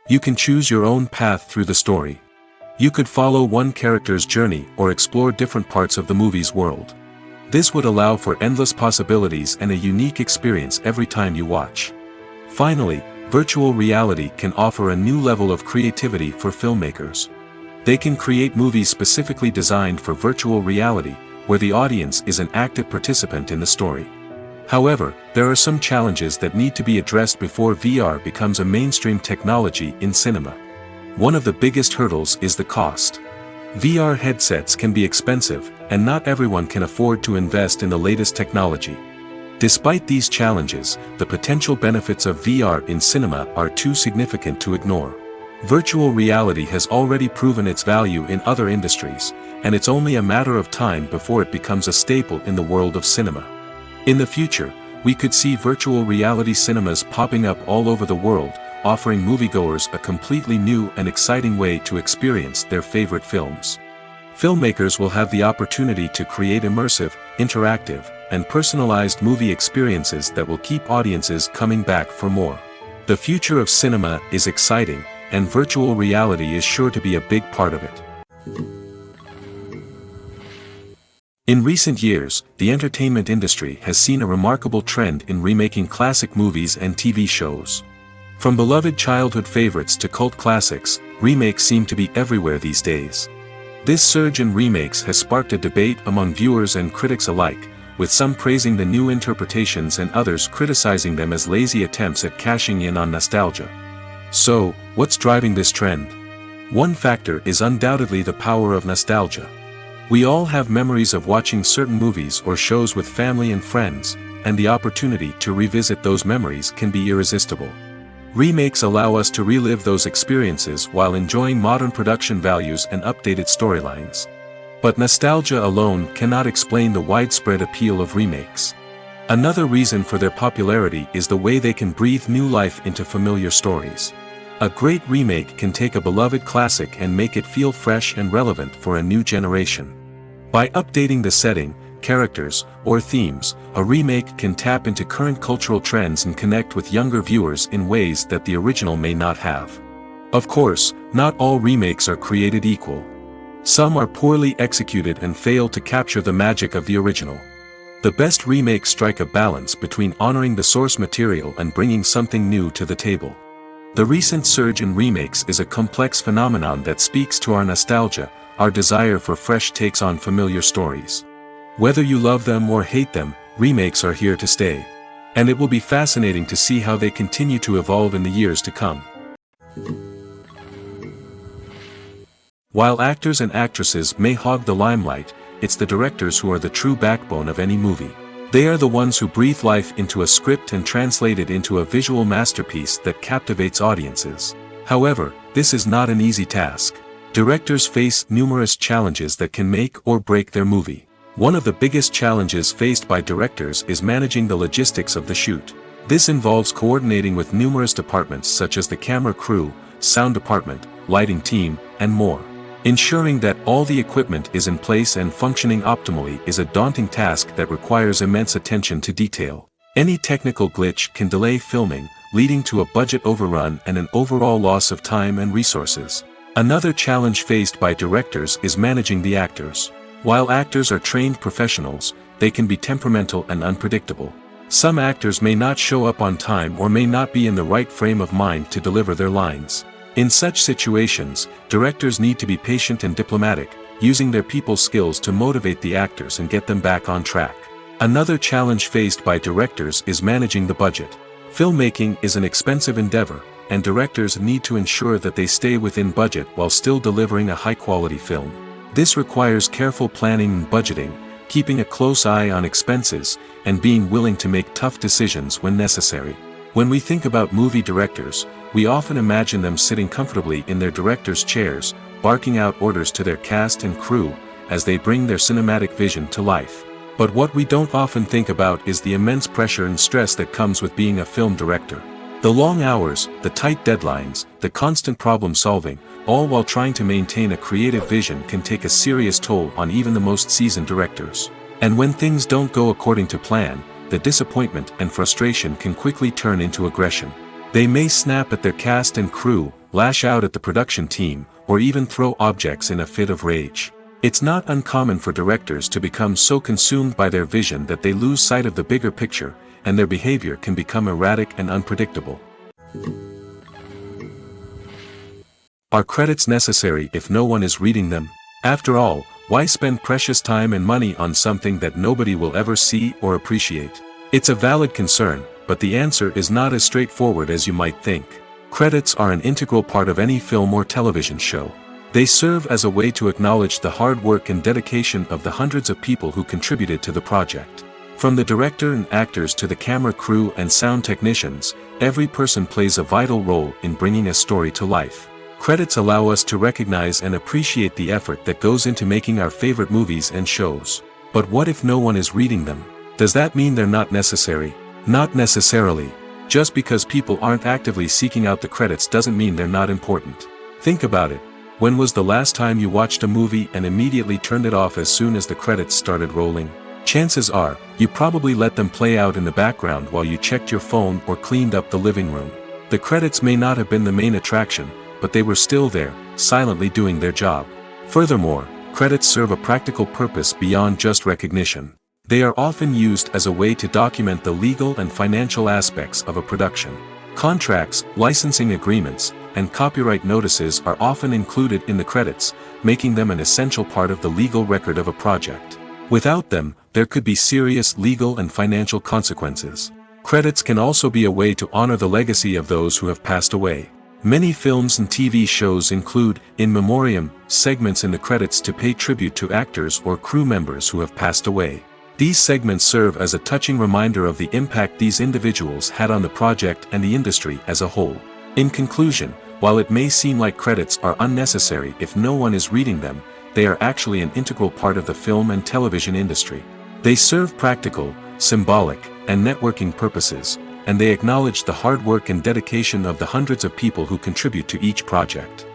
You can choose your own path through the story. You could follow one character's journey or explore different parts of the movie's world. This would allow for endless possibilities and a unique experience every time you watch. Finally, virtual reality can offer a new level of creativity for filmmakers. They can create movies specifically designed for virtual reality, where the audience is an active participant in the story. However, there are some challenges that need to be addressed before VR becomes a mainstream technology in cinema. One of the biggest hurdles is the cost. VR headsets can be expensive, and not everyone can afford to invest in the latest technology. Despite these challenges, the potential benefits of VR in cinema are too significant to ignore. Virtual reality has already proven its value in other industries, and it's only a matter of time before it becomes a staple in the world of cinema. In the future, we could see virtual reality cinemas popping up all over the world, offering moviegoers a completely new and exciting way to experience their favorite films. Filmmakers will have the opportunity to create immersive, interactive, and personalized movie experiences that will keep audiences coming back for more. The future of cinema is exciting, and virtual reality is sure to be a big part of it. In recent years, the entertainment industry has seen a remarkable trend in remaking classic movies and TV shows. From beloved childhood favorites to cult classics, remakes seem to be everywhere these days. This surge in remakes has sparked a debate among viewers and critics alike, with some praising the new interpretations and others criticizing them as lazy attempts at cashing in on nostalgia. So, what's driving this trend? One factor is undoubtedly the power of nostalgia. We all have memories of watching certain movies or shows with family and friends, and the opportunity to revisit those memories can be irresistible. Remakes allow us to relive those experiences while enjoying modern production values and updated storylines. But nostalgia alone cannot explain the widespread appeal of remakes. Another reason for their popularity is the way they can breathe new life into familiar stories. A great remake can take a beloved classic and make it feel fresh and relevant for a new generation. By updating the setting, characters, or themes, a remake can tap into current cultural trends and connect with younger viewers in ways that the original may not have. Of course, not all remakes are created equal. Some are poorly executed and fail to capture the magic of the original. The best remakes strike a balance between honoring the source material and bringing something new to the table. The recent surge in remakes is a complex phenomenon that speaks to our nostalgia, our desire for fresh takes on familiar stories. Whether you love them or hate them, remakes are here to stay. And it will be fascinating to see how they continue to evolve in the years to come. While actors and actresses may hog the limelight, it's the directors who are the true backbone of any movie. They are the ones who breathe life into a script and translate it into a visual masterpiece that captivates audiences. However, this is not an easy task. Directors face numerous challenges that can make or break their movie. One of the biggest challenges faced by directors is managing the logistics of the shoot. This involves coordinating with numerous departments such as the camera crew, sound department, lighting team, and more. Ensuring that all the equipment is in place and functioning optimally is a daunting task that requires immense attention to detail. Any technical glitch can delay filming, leading to a budget overrun and an overall loss of time and resources. Another challenge faced by directors is managing the actors. While actors are trained professionals, they can be temperamental and unpredictable. Some actors may not show up on time or may not be in the right frame of mind to deliver their lines. In such situations, directors need to be patient and diplomatic, using their people skills to motivate the actors and get them back on track. Another challenge faced by directors is managing the budget. Filmmaking is an expensive endeavor, and directors need to ensure that they stay within budget while still delivering a high-quality film. This requires careful planning and budgeting, keeping a close eye on expenses, and being willing to make tough decisions when necessary. When we think about movie directors, we often imagine them sitting comfortably in their director's chairs, barking out orders to their cast and crew, as they bring their cinematic vision to life. But what we don't often think about is the immense pressure and stress that comes with being a film director. The long hours, the tight deadlines, the constant problem solving, all while trying to maintain a creative vision can take a serious toll on even the most seasoned directors. And when things don't go according to plan, the disappointment and frustration can quickly turn into aggression. They may snap at their cast and crew, lash out at the production team, or even throw objects in a fit of rage. It's not uncommon for directors to become so consumed by their vision that they lose sight of the bigger picture, and their behavior can become erratic and unpredictable. Are credits necessary if no one is reading them? After all, why spend precious time and money on something that nobody will ever see or appreciate? It's a valid concern, but the answer is not as straightforward as you might think. Credits are an integral part of any film or television show. They serve as a way to acknowledge the hard work and dedication of the hundreds of people who contributed to the project. From the director and actors to the camera crew and sound technicians, every person plays a vital role in bringing a story to life. Credits allow us to recognize and appreciate the effort that goes into making our favorite movies and shows. But what if no one is reading them? Does that mean they're not necessary? Not necessarily. Just because people aren't actively seeking out the credits doesn't mean they're not important. Think about it. When was the last time you watched a movie and immediately turned it off as soon as the credits started rolling? Chances are, you probably let them play out in the background while you checked your phone or cleaned up the living room. The credits may not have been the main attraction, but they were still there, silently doing their job. Furthermore, credits serve a practical purpose beyond just recognition. They are often used as a way to document the legal and financial aspects of a production. Contracts, licensing agreements, and copyright notices are often included in the credits, making them an essential part of the legal record of a project. Without them, there could be serious legal and financial consequences. Credits can also be a way to honor the legacy of those who have passed away. Many films and TV shows include, in memoriam, segments in the credits to pay tribute to actors or crew members who have passed away. These segments serve as a touching reminder of the impact these individuals had on the project and the industry as a whole. In conclusion, while it may seem like credits are unnecessary if no one is reading them, they are actually an integral part of the film and television industry. They serve practical, symbolic, and networking purposes, and they acknowledge the hard work and dedication of the hundreds of people who contribute to each project.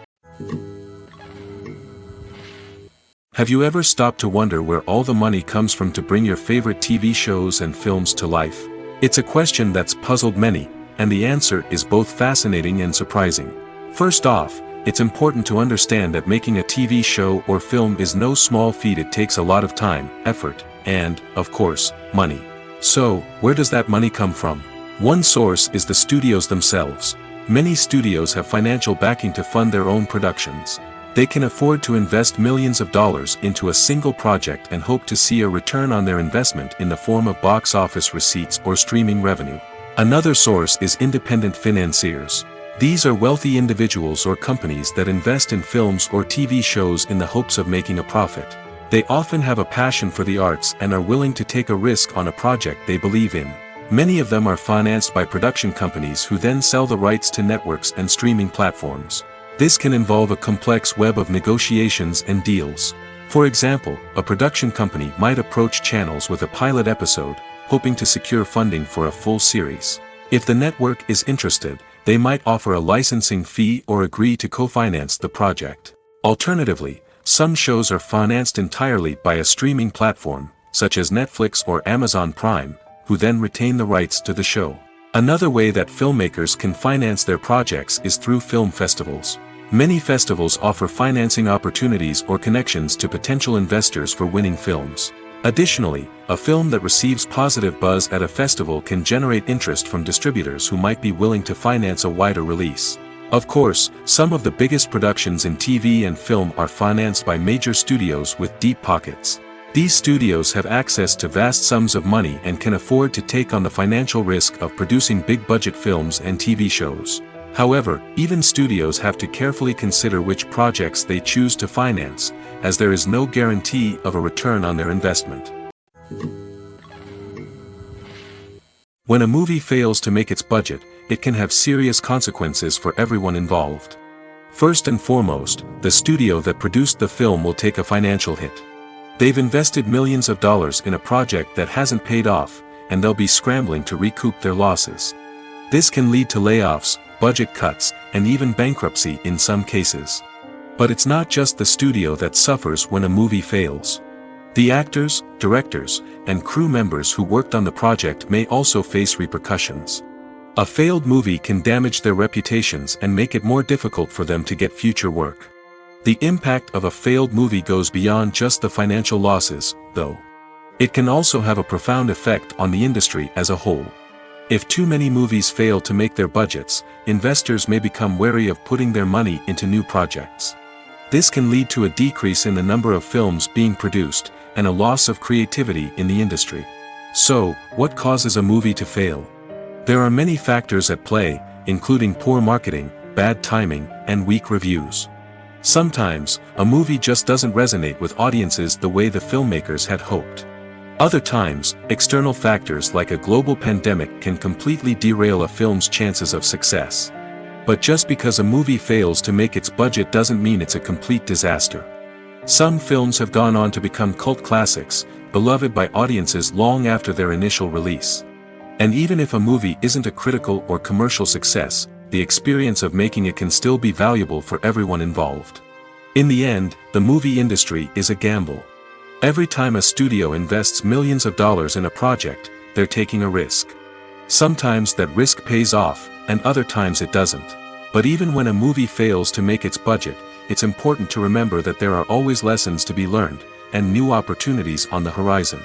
Have you ever stopped to wonder where all the money comes from to bring your favorite TV shows and films to life? It's a question that's puzzled many, and the answer is both fascinating and surprising. First off, it's important to understand that making a TV show or film is no small feat. It takes a lot of time, effort, and, of course, money. So, where does that money come from? One source is the studios themselves. Many studios have financial backing to fund their own productions. They can afford to invest millions of dollars into a single project and hope to see a return on their investment in the form of box office receipts or streaming revenue. Another source is independent financiers. These are wealthy individuals or companies that invest in films or TV shows in the hopes of making a profit. They often have a passion for the arts and are willing to take a risk on a project they believe in. Many of them are financed by production companies who then sell the rights to networks and streaming platforms. This can involve a complex web of negotiations and deals. For example, a production company might approach channels with a pilot episode, hoping to secure funding for a full series. If the network is interested, they might offer a licensing fee or agree to co-finance the project. Alternatively, some shows are financed entirely by a streaming platform, such as Netflix or Amazon Prime, who then retain the rights to the show. Another way that filmmakers can finance their projects is through film festivals. Many festivals offer financing opportunities or connections to potential investors for winning films. Additionally, a film that receives positive buzz at a festival can generate interest from distributors who might be willing to finance a wider release. Of course, some of the biggest productions in TV and film are financed by major studios with deep pockets. These studios have access to vast sums of money and can afford to take on the financial risk of producing big-budget films and TV shows. However, even studios have to carefully consider which projects they choose to finance, as there is no guarantee of a return on their investment. When a movie fails to make its budget, it can have serious consequences for everyone involved. First and foremost, the studio that produced the film will take a financial hit. They've invested millions of dollars in a project that hasn't paid off, and they'll be scrambling to recoup their losses. This can lead to layoffs, budget cuts, and even bankruptcy in some cases. But it's not just the studio that suffers when a movie fails. The actors, directors, and crew members who worked on the project may also face repercussions. A failed movie can damage their reputations and make it more difficult for them to get future work. The impact of a failed movie goes beyond just the financial losses, though. It can also have a profound effect on the industry as a whole. If too many movies fail to make their budgets, investors may become wary of putting their money into new projects. This can lead to a decrease in the number of films being produced, and a loss of creativity in the industry. So, what causes a movie to fail? There are many factors at play, including poor marketing, bad timing, and weak reviews. Sometimes, a movie just doesn't resonate with audiences the way the filmmakers had hoped. Other times, external factors like a global pandemic can completely derail a film's chances of success. But just because a movie fails to make its budget doesn't mean it's a complete disaster. Some films have gone on to become cult classics, beloved by audiences long after their initial release. And even if a movie isn't a critical or commercial success, the experience of making it can still be valuable for everyone involved. In the end, the movie industry is a gamble. Every time a studio invests millions of dollars in a project, they're taking a risk. Sometimes that risk pays off, and other times it doesn't. But even when a movie fails to make its budget, it's important to remember that there are always lessons to be learned, and new opportunities on the horizon.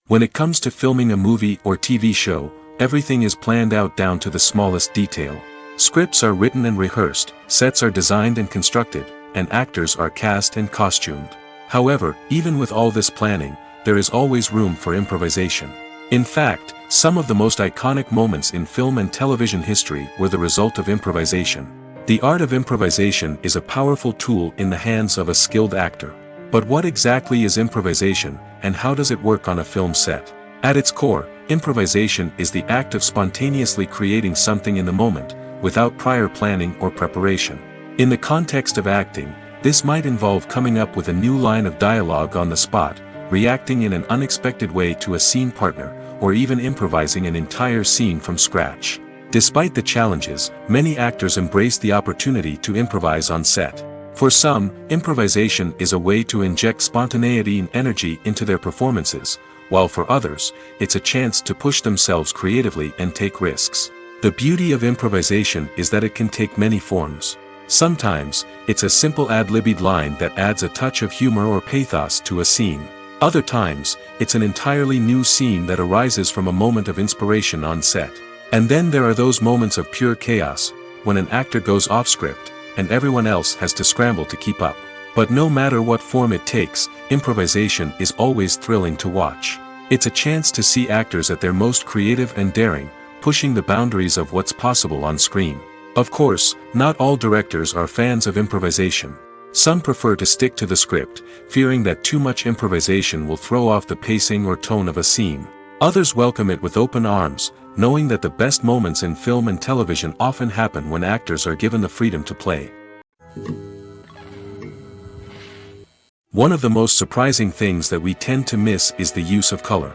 When it comes to filming a movie or TV show, everything is planned out down to the smallest detail. Scripts are written and rehearsed, sets are designed and constructed, and actors are cast and costumed. However, even with all this planning, there is always room for improvisation. In fact, some of the most iconic moments in film and television history were the result of improvisation. The art of improvisation is a powerful tool in the hands of a skilled actor. But what exactly is improvisation, and how does it work on a film set? At its core, improvisation is the act of spontaneously creating something in the moment, without prior planning or preparation. In the context of acting, this might involve coming up with a new line of dialogue on the spot, reacting in an unexpected way to a scene partner, or even improvising an entire scene from scratch. Despite the challenges, many actors embrace the opportunity to improvise on set. For some, improvisation is a way to inject spontaneity and energy into their performances, while for others, it's a chance to push themselves creatively and take risks. The beauty of improvisation is that it can take many forms. Sometimes, it's a simple ad-libbed line that adds a touch of humor or pathos to a scene. Other times, it's an entirely new scene that arises from a moment of inspiration on set. And then there are those moments of pure chaos, when an actor goes off script, and everyone else has to scramble to keep up. But no matter what form it takes, improvisation is always thrilling to watch. It's a chance to see actors at their most creative and daring, pushing the boundaries of what's possible on screen. Of course, not all directors are fans of improvisation. Some prefer to stick to the script, fearing that too much improvisation will throw off the pacing or tone of a scene. Others welcome it with open arms, knowing that the best moments in film and television often happen when actors are given the freedom to play. One of the most surprising things that we tend to miss is the use of color.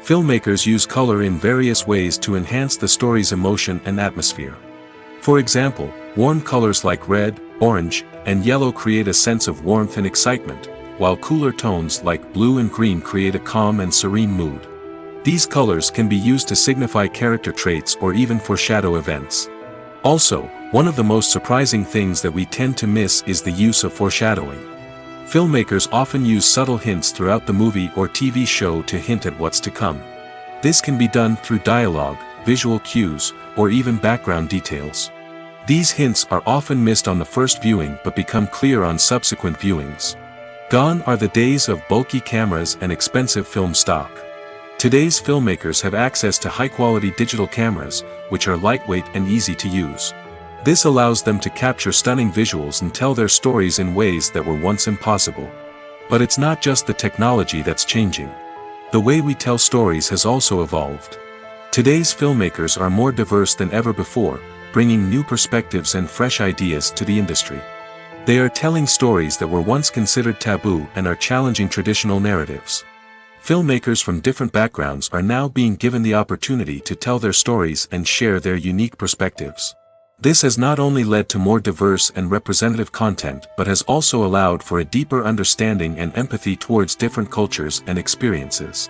Filmmakers use color in various ways to enhance the story's emotion and atmosphere. For example, warm colors like red, orange, and yellow create a sense of warmth and excitement, while cooler tones like blue and green create a calm and serene mood. These colors can be used to signify character traits or even foreshadow events. Also, one of the most surprising things that we tend to miss is the use of foreshadowing. Filmmakers often use subtle hints throughout the movie or TV show to hint at what's to come. This can be done through dialogue, visual cues, or even background details. These hints are often missed on the first viewing but become clear on subsequent viewings. Gone are the days of bulky cameras and expensive film stock. Today's filmmakers have access to high-quality digital cameras, which are lightweight and easy to use. This allows them to capture stunning visuals and tell their stories in ways that were once impossible. But it's not just the technology that's changing. The way we tell stories has also evolved. Today's filmmakers are more diverse than ever before, bringing new perspectives and fresh ideas to the industry. They are telling stories that were once considered taboo and are challenging traditional narratives. Filmmakers from different backgrounds are now being given the opportunity to tell their stories and share their unique perspectives. This has not only led to more diverse and representative content but has also allowed for a deeper understanding and empathy towards different cultures and experiences.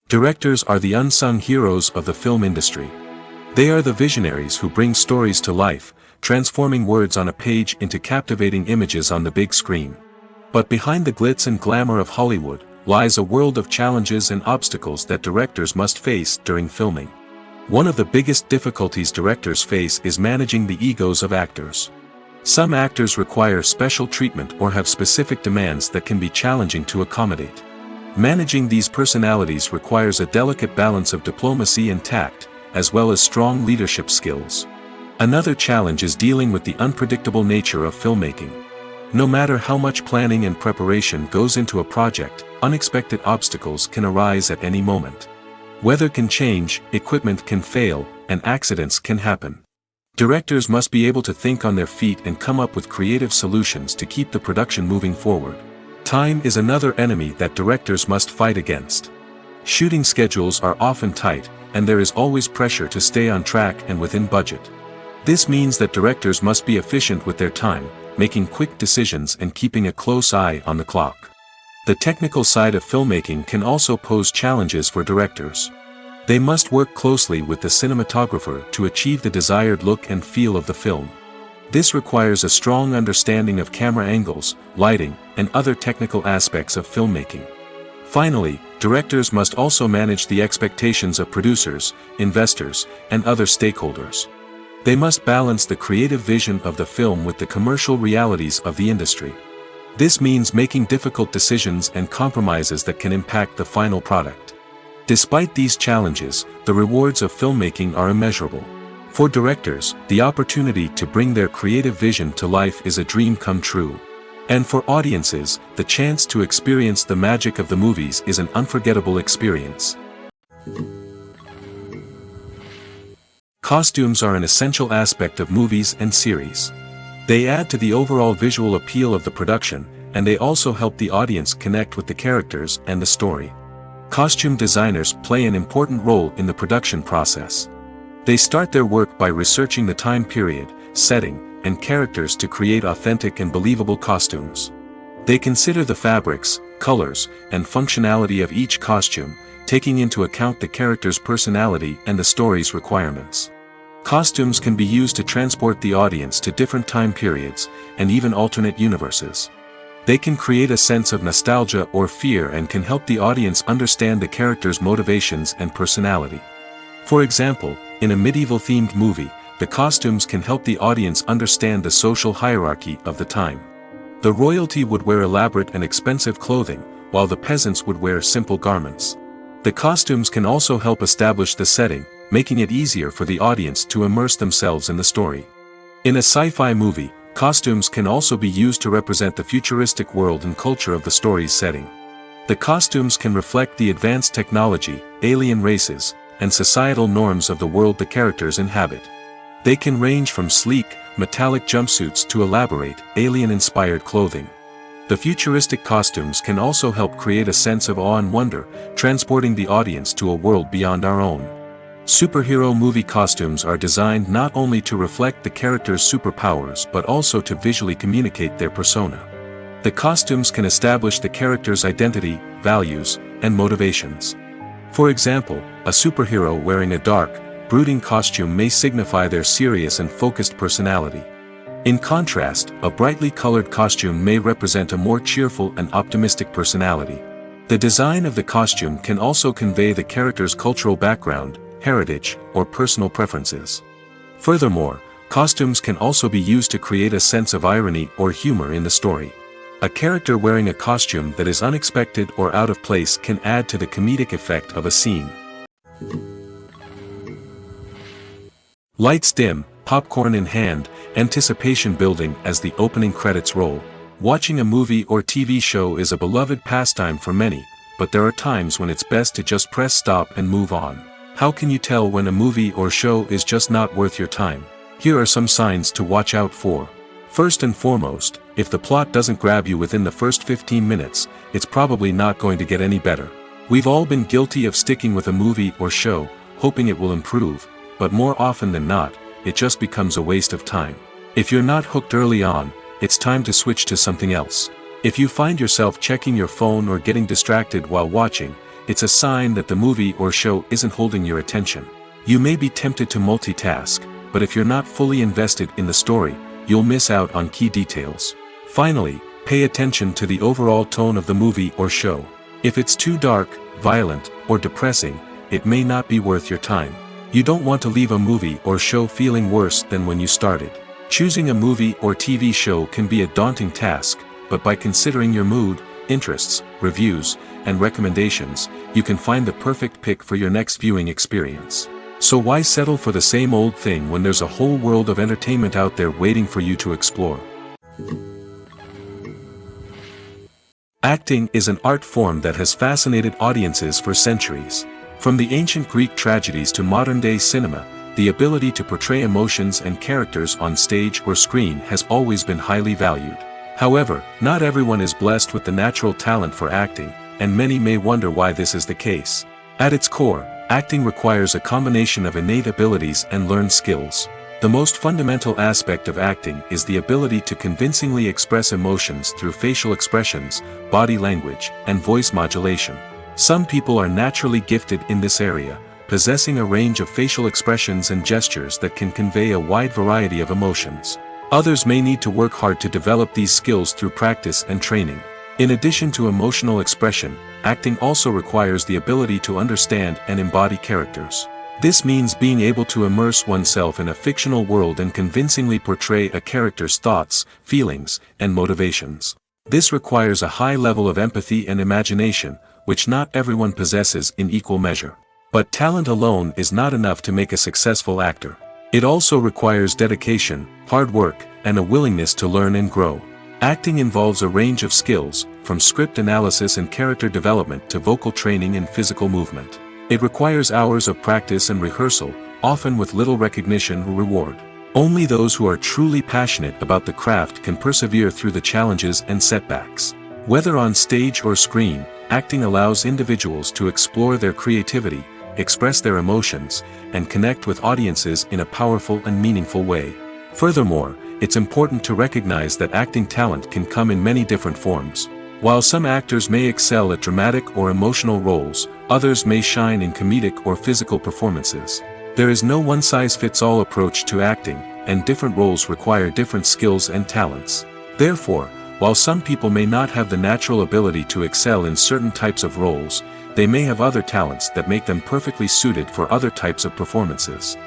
Directors are the unsung heroes of the film industry. They are the visionaries who bring stories to life, transforming words on a page into captivating images on the big screen. But behind the glitz and glamour of Hollywood lies a world of challenges and obstacles that directors must face during filming. One of the biggest difficulties directors face is managing the egos of actors. Some actors require special treatment or have specific demands that can be challenging to accommodate. Managing these personalities requires a delicate balance of diplomacy and tact, as well as strong leadership skills. Another challenge is dealing with the unpredictable nature of filmmaking. No matter how much planning and preparation goes into a project, unexpected obstacles can arise at any moment. Weather can change, equipment can fail, and accidents can happen. Directors must be able to think on their feet and come up with creative solutions to keep the production moving forward. Time is another enemy that directors must fight against. Shooting schedules are often tight, and there is always pressure to stay on track and within budget. This means that directors must be efficient with their time, making quick decisions and keeping a close eye on the clock. The technical side of filmmaking can also pose challenges for directors. They must work closely with the cinematographer to achieve the desired look and feel of the film. This requires a strong understanding of camera angles, lighting, and other technical aspects of filmmaking. Finally, directors must also manage the expectations of producers, investors, and other stakeholders. They must balance the creative vision of the film with the commercial realities of the industry. This means making difficult decisions and compromises that can impact the final product. Despite these challenges, the rewards of filmmaking are immeasurable. For directors, the opportunity to bring their creative vision to life is a dream come true. And for audiences, the chance to experience the magic of the movies is an unforgettable experience. Costumes are an essential aspect of movies and series. They add to the overall visual appeal of the production, and they also help the audience connect with the characters and the story. Costume designers play an important role in the production process. They start their work by researching the time period, setting, and characters to create authentic and believable costumes. They consider the fabrics, colors, and functionality of each costume, taking into account the character's personality and the story's requirements. Costumes can be used to transport the audience to different time periods, and even alternate universes. They can create a sense of nostalgia or fear and can help the audience understand the character's motivations and personality. For example, in a medieval-themed movie, the costumes can help the audience understand the social hierarchy of the time. The royalty would wear elaborate and expensive clothing, while the peasants would wear simple garments. The costumes can also help establish the setting, making it easier for the audience to immerse themselves in the story. In a sci-fi movie, costumes can also be used to represent the futuristic world and culture of the story's setting. The costumes can reflect the advanced technology, alien races, and societal norms of the world the characters inhabit. They can range from sleek, metallic jumpsuits to elaborate, alien-inspired clothing. The futuristic costumes can also help create a sense of awe and wonder, transporting the audience to a world beyond our own. Superhero movie costumes are designed not only to reflect the character's superpowers but also to visually communicate their persona. The costumes can establish the character's identity, values, and motivations. For example, a superhero wearing a dark, brooding costume may signify their serious and focused personality. In contrast, a brightly colored costume may represent a more cheerful and optimistic personality. The design of the costume can also convey the character's cultural background, heritage, or personal preferences. Furthermore, costumes can also be used to create a sense of irony or humor in the story. A character wearing a costume that is unexpected or out of place can add to the comedic effect of a scene. Lights dim, popcorn in hand, anticipation building as the opening credits roll. Watching a movie or TV show is a beloved pastime for many, but there are times when it's best to just press stop and move on. How can you tell when a movie or show is just not worth your time? Here are some signs to watch out for. First and foremost, if the plot doesn't grab you within the first 15 minutes, it's probably not going to get any better. We've all been guilty of sticking with a movie or show, hoping it will improve, but more often than not, it just becomes a waste of time. If you're not hooked early on, it's time to switch to something else. If you find yourself checking your phone or getting distracted while watching, it's a sign that the movie or show isn't holding your attention. You may be tempted to multitask, but if you're not fully invested in the story, you'll miss out on key details. Finally, pay attention to the overall tone of the movie or show. If it's too dark, violent, or depressing, it may not be worth your time. You don't want to leave a movie or show feeling worse than when you started. Choosing a movie or TV show can be a daunting task, but by considering your mood, interests, reviews, and recommendations, you can find the perfect pick for your next viewing experience. So why settle for the same old thing when there's a whole world of entertainment out there waiting for you to explore? Acting is an art form that has fascinated audiences for centuries. From the ancient Greek tragedies to modern-day cinema, the ability to portray emotions and characters on stage or screen has always been highly valued. However, not everyone is blessed with the natural talent for acting, and many may wonder why this is the case. At its core, acting requires a combination of innate abilities and learned skills. The most fundamental aspect of acting is the ability to convincingly express emotions through facial expressions, body language, and voice modulation. Some people are naturally gifted in this area, possessing a range of facial expressions and gestures that can convey a wide variety of emotions. Others may need to work hard to develop these skills through practice and training. In addition to emotional expression, acting also requires the ability to understand and embody characters. This means being able to immerse oneself in a fictional world and convincingly portray a character's thoughts, feelings, and motivations. This requires a high level of empathy and imagination, which not everyone possesses in equal measure. But talent alone is not enough to make a successful actor. It also requires dedication, hard work, and a willingness to learn and grow. Acting involves a range of skills, from script analysis and character development to vocal training and physical movement. It requires hours of practice and rehearsal, often with little recognition or reward. Only those who are truly passionate about the craft can persevere through the challenges and setbacks. Whether on stage or screen, acting allows individuals to explore their creativity, express their emotions, and connect with audiences in a powerful and meaningful way. Furthermore, it's important to recognize that acting talent can come in many different forms. While some actors may excel at dramatic or emotional roles, others may shine in comedic or physical performances. There is no one-size-fits-all approach to acting, and different roles require different skills and talents. Therefore, while some people may not have the natural ability to excel in certain types of roles, they may have other talents that make them perfectly suited for other types of performances.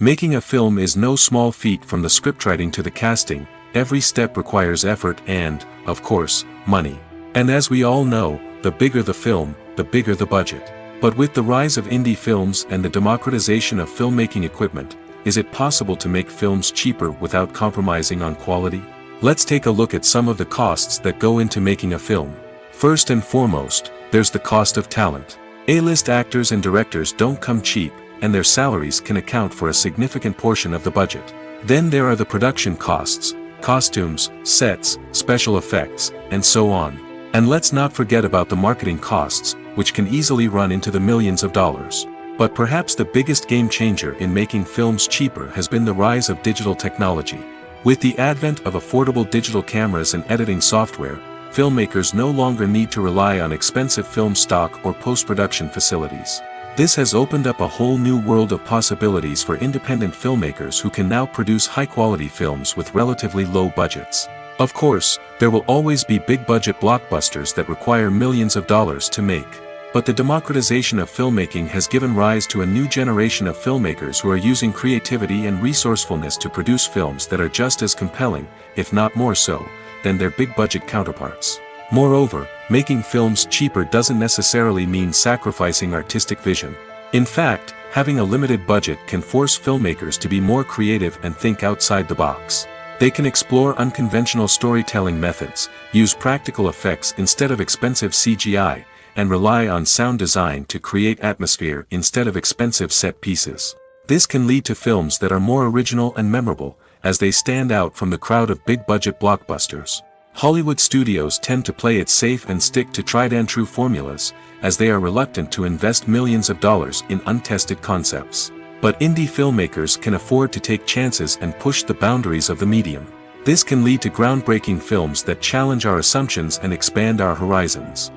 Making a film is no small feat. From the scriptwriting to the casting, every step requires effort and, of course, money. And as we all know, the bigger the film, the bigger the budget. But with the rise of indie films and the democratization of filmmaking equipment, is it possible to make films cheaper without compromising on quality? Let's take a look at some of the costs that go into making a film. First and foremost, there's the cost of talent. A-list actors and directors don't come cheap, and their salaries can account for a significant portion of the budget. Then there are the production costs, costumes, sets, special effects, and so on. And let's not forget about the marketing costs, which can easily run into the millions of dollars. But perhaps the biggest game changer in making films cheaper has been the rise of digital technology. With the advent of affordable digital cameras and editing software, filmmakers no longer need to rely on expensive film stock or post-production facilities. This has opened up a whole new world of possibilities for independent filmmakers who can now produce high-quality films with relatively low budgets. Of course, there will always be big-budget blockbusters that require millions of dollars to make. But the democratization of filmmaking has given rise to a new generation of filmmakers who are using creativity and resourcefulness to produce films that are just as compelling, if not more so, than their big-budget counterparts. Moreover, making films cheaper doesn't necessarily mean sacrificing artistic vision. In fact, having a limited budget can force filmmakers to be more creative and think outside the box. They can explore unconventional storytelling methods, use practical effects instead of expensive CGI, and rely on sound design to create atmosphere instead of expensive set pieces. This can lead to films that are more original and memorable, as they stand out from the crowd of big-budget blockbusters. Hollywood studios tend to play it safe and stick to tried-and-true formulas, as they are reluctant to invest millions of dollars in untested concepts. But indie filmmakers can afford to take chances and push the boundaries of the medium. This can lead to groundbreaking films that challenge our assumptions and expand our horizons.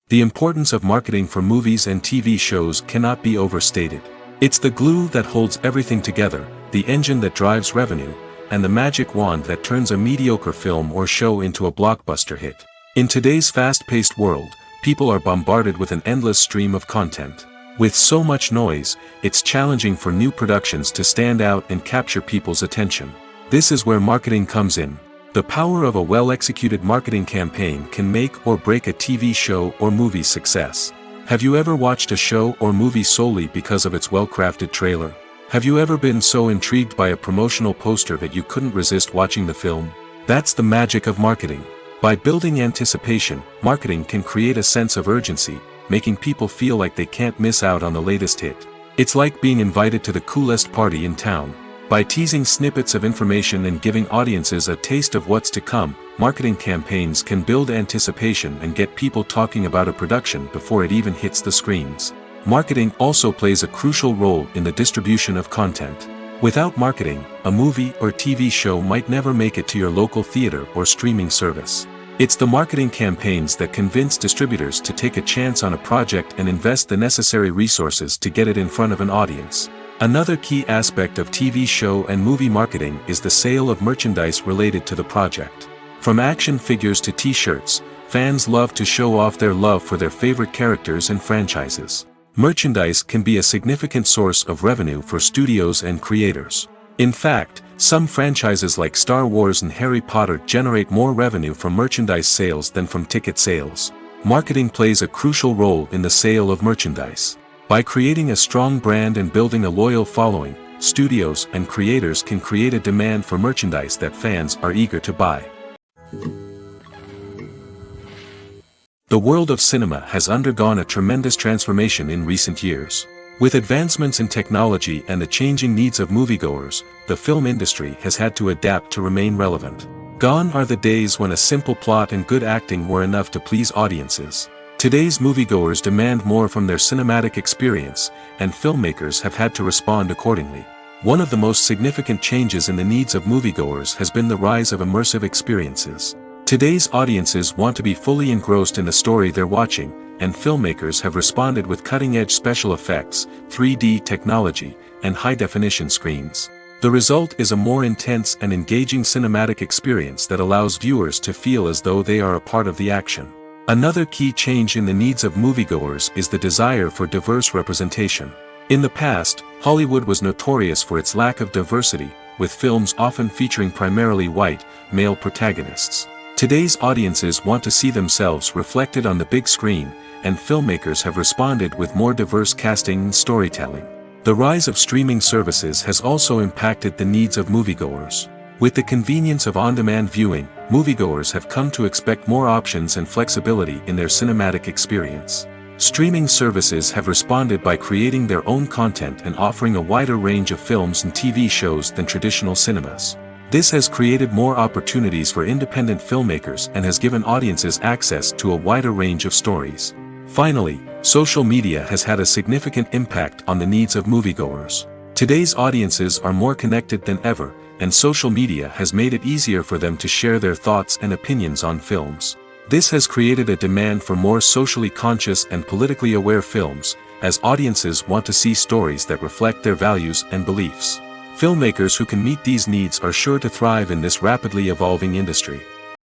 The importance of marketing for movies and TV shows cannot be overstated. It's the glue that holds everything together, the engine that drives revenue, and the magic wand that turns a mediocre film or show into a blockbuster hit. In today's fast-paced world, people are bombarded with an endless stream of content. With so much noise, it's challenging for new productions to stand out and capture people's attention. This is where marketing comes in. The power of a well-executed marketing campaign can make or break a TV show or movie's success. Have you ever watched a show or movie solely because of its well-crafted trailer? Have you ever been so intrigued by a promotional poster that you couldn't resist watching the film? That's the magic of marketing. By building anticipation, marketing can create a sense of urgency, making people feel like they can't miss out on the latest hit. It's like being invited to the coolest party in town. By teasing snippets of information and giving audiences a taste of what's to come, marketing campaigns can build anticipation and get people talking about a production before it even hits the screens. Marketing also plays a crucial role in the distribution of content. Without marketing, a movie or TV show might never make it to your local theater or streaming service. It's the marketing campaigns that convince distributors to take a chance on a project and invest the necessary resources to get it in front of an audience. Another key aspect of TV show and movie marketing is the sale of merchandise related to the project. From action figures to t-shirts, fans love to show off their love for their favorite characters and franchises. Merchandise can be a significant source of revenue for studios and creators. In fact, some franchises like Star Wars and Harry Potter generate more revenue from merchandise sales than from ticket sales. Marketing plays a crucial role in the sale of merchandise. By creating a strong brand and building a loyal following, studios and creators can create a demand for merchandise that fans are eager to buy. The world of cinema has undergone a tremendous transformation in recent years. With advancements in technology and the changing needs of moviegoers, the film industry has had to adapt to remain relevant. Gone are the days when a simple plot and good acting were enough to please audiences. Today's moviegoers demand more from their cinematic experience, and filmmakers have had to respond accordingly. One of the most significant changes in the needs of moviegoers has been the rise of immersive experiences. Today's audiences want to be fully engrossed in the story they're watching, and filmmakers have responded with cutting-edge special effects, 3D technology, and high-definition screens. The result is a more intense and engaging cinematic experience that allows viewers to feel as though they are a part of the action. Another key change in the needs of moviegoers is the desire for diverse representation. In the past, Hollywood was notorious for its lack of diversity, with films often featuring primarily white, male protagonists. Today's audiences want to see themselves reflected on the big screen, and filmmakers have responded with more diverse casting and storytelling. The rise of streaming services has also impacted the needs of moviegoers. With the convenience of on-demand viewing, moviegoers have come to expect more options and flexibility in their cinematic experience. Streaming services have responded by creating their own content and offering a wider range of films and TV shows than traditional cinemas. This has created more opportunities for independent filmmakers and has given audiences access to a wider range of stories. Finally, social media has had a significant impact on the needs of moviegoers. Today's audiences are more connected than ever, and social media has made it easier for them to share their thoughts and opinions on films. This has created a demand for more socially conscious and politically aware films, as audiences want to see stories that reflect their values and beliefs. Filmmakers who can meet these needs are sure to thrive in this rapidly evolving industry.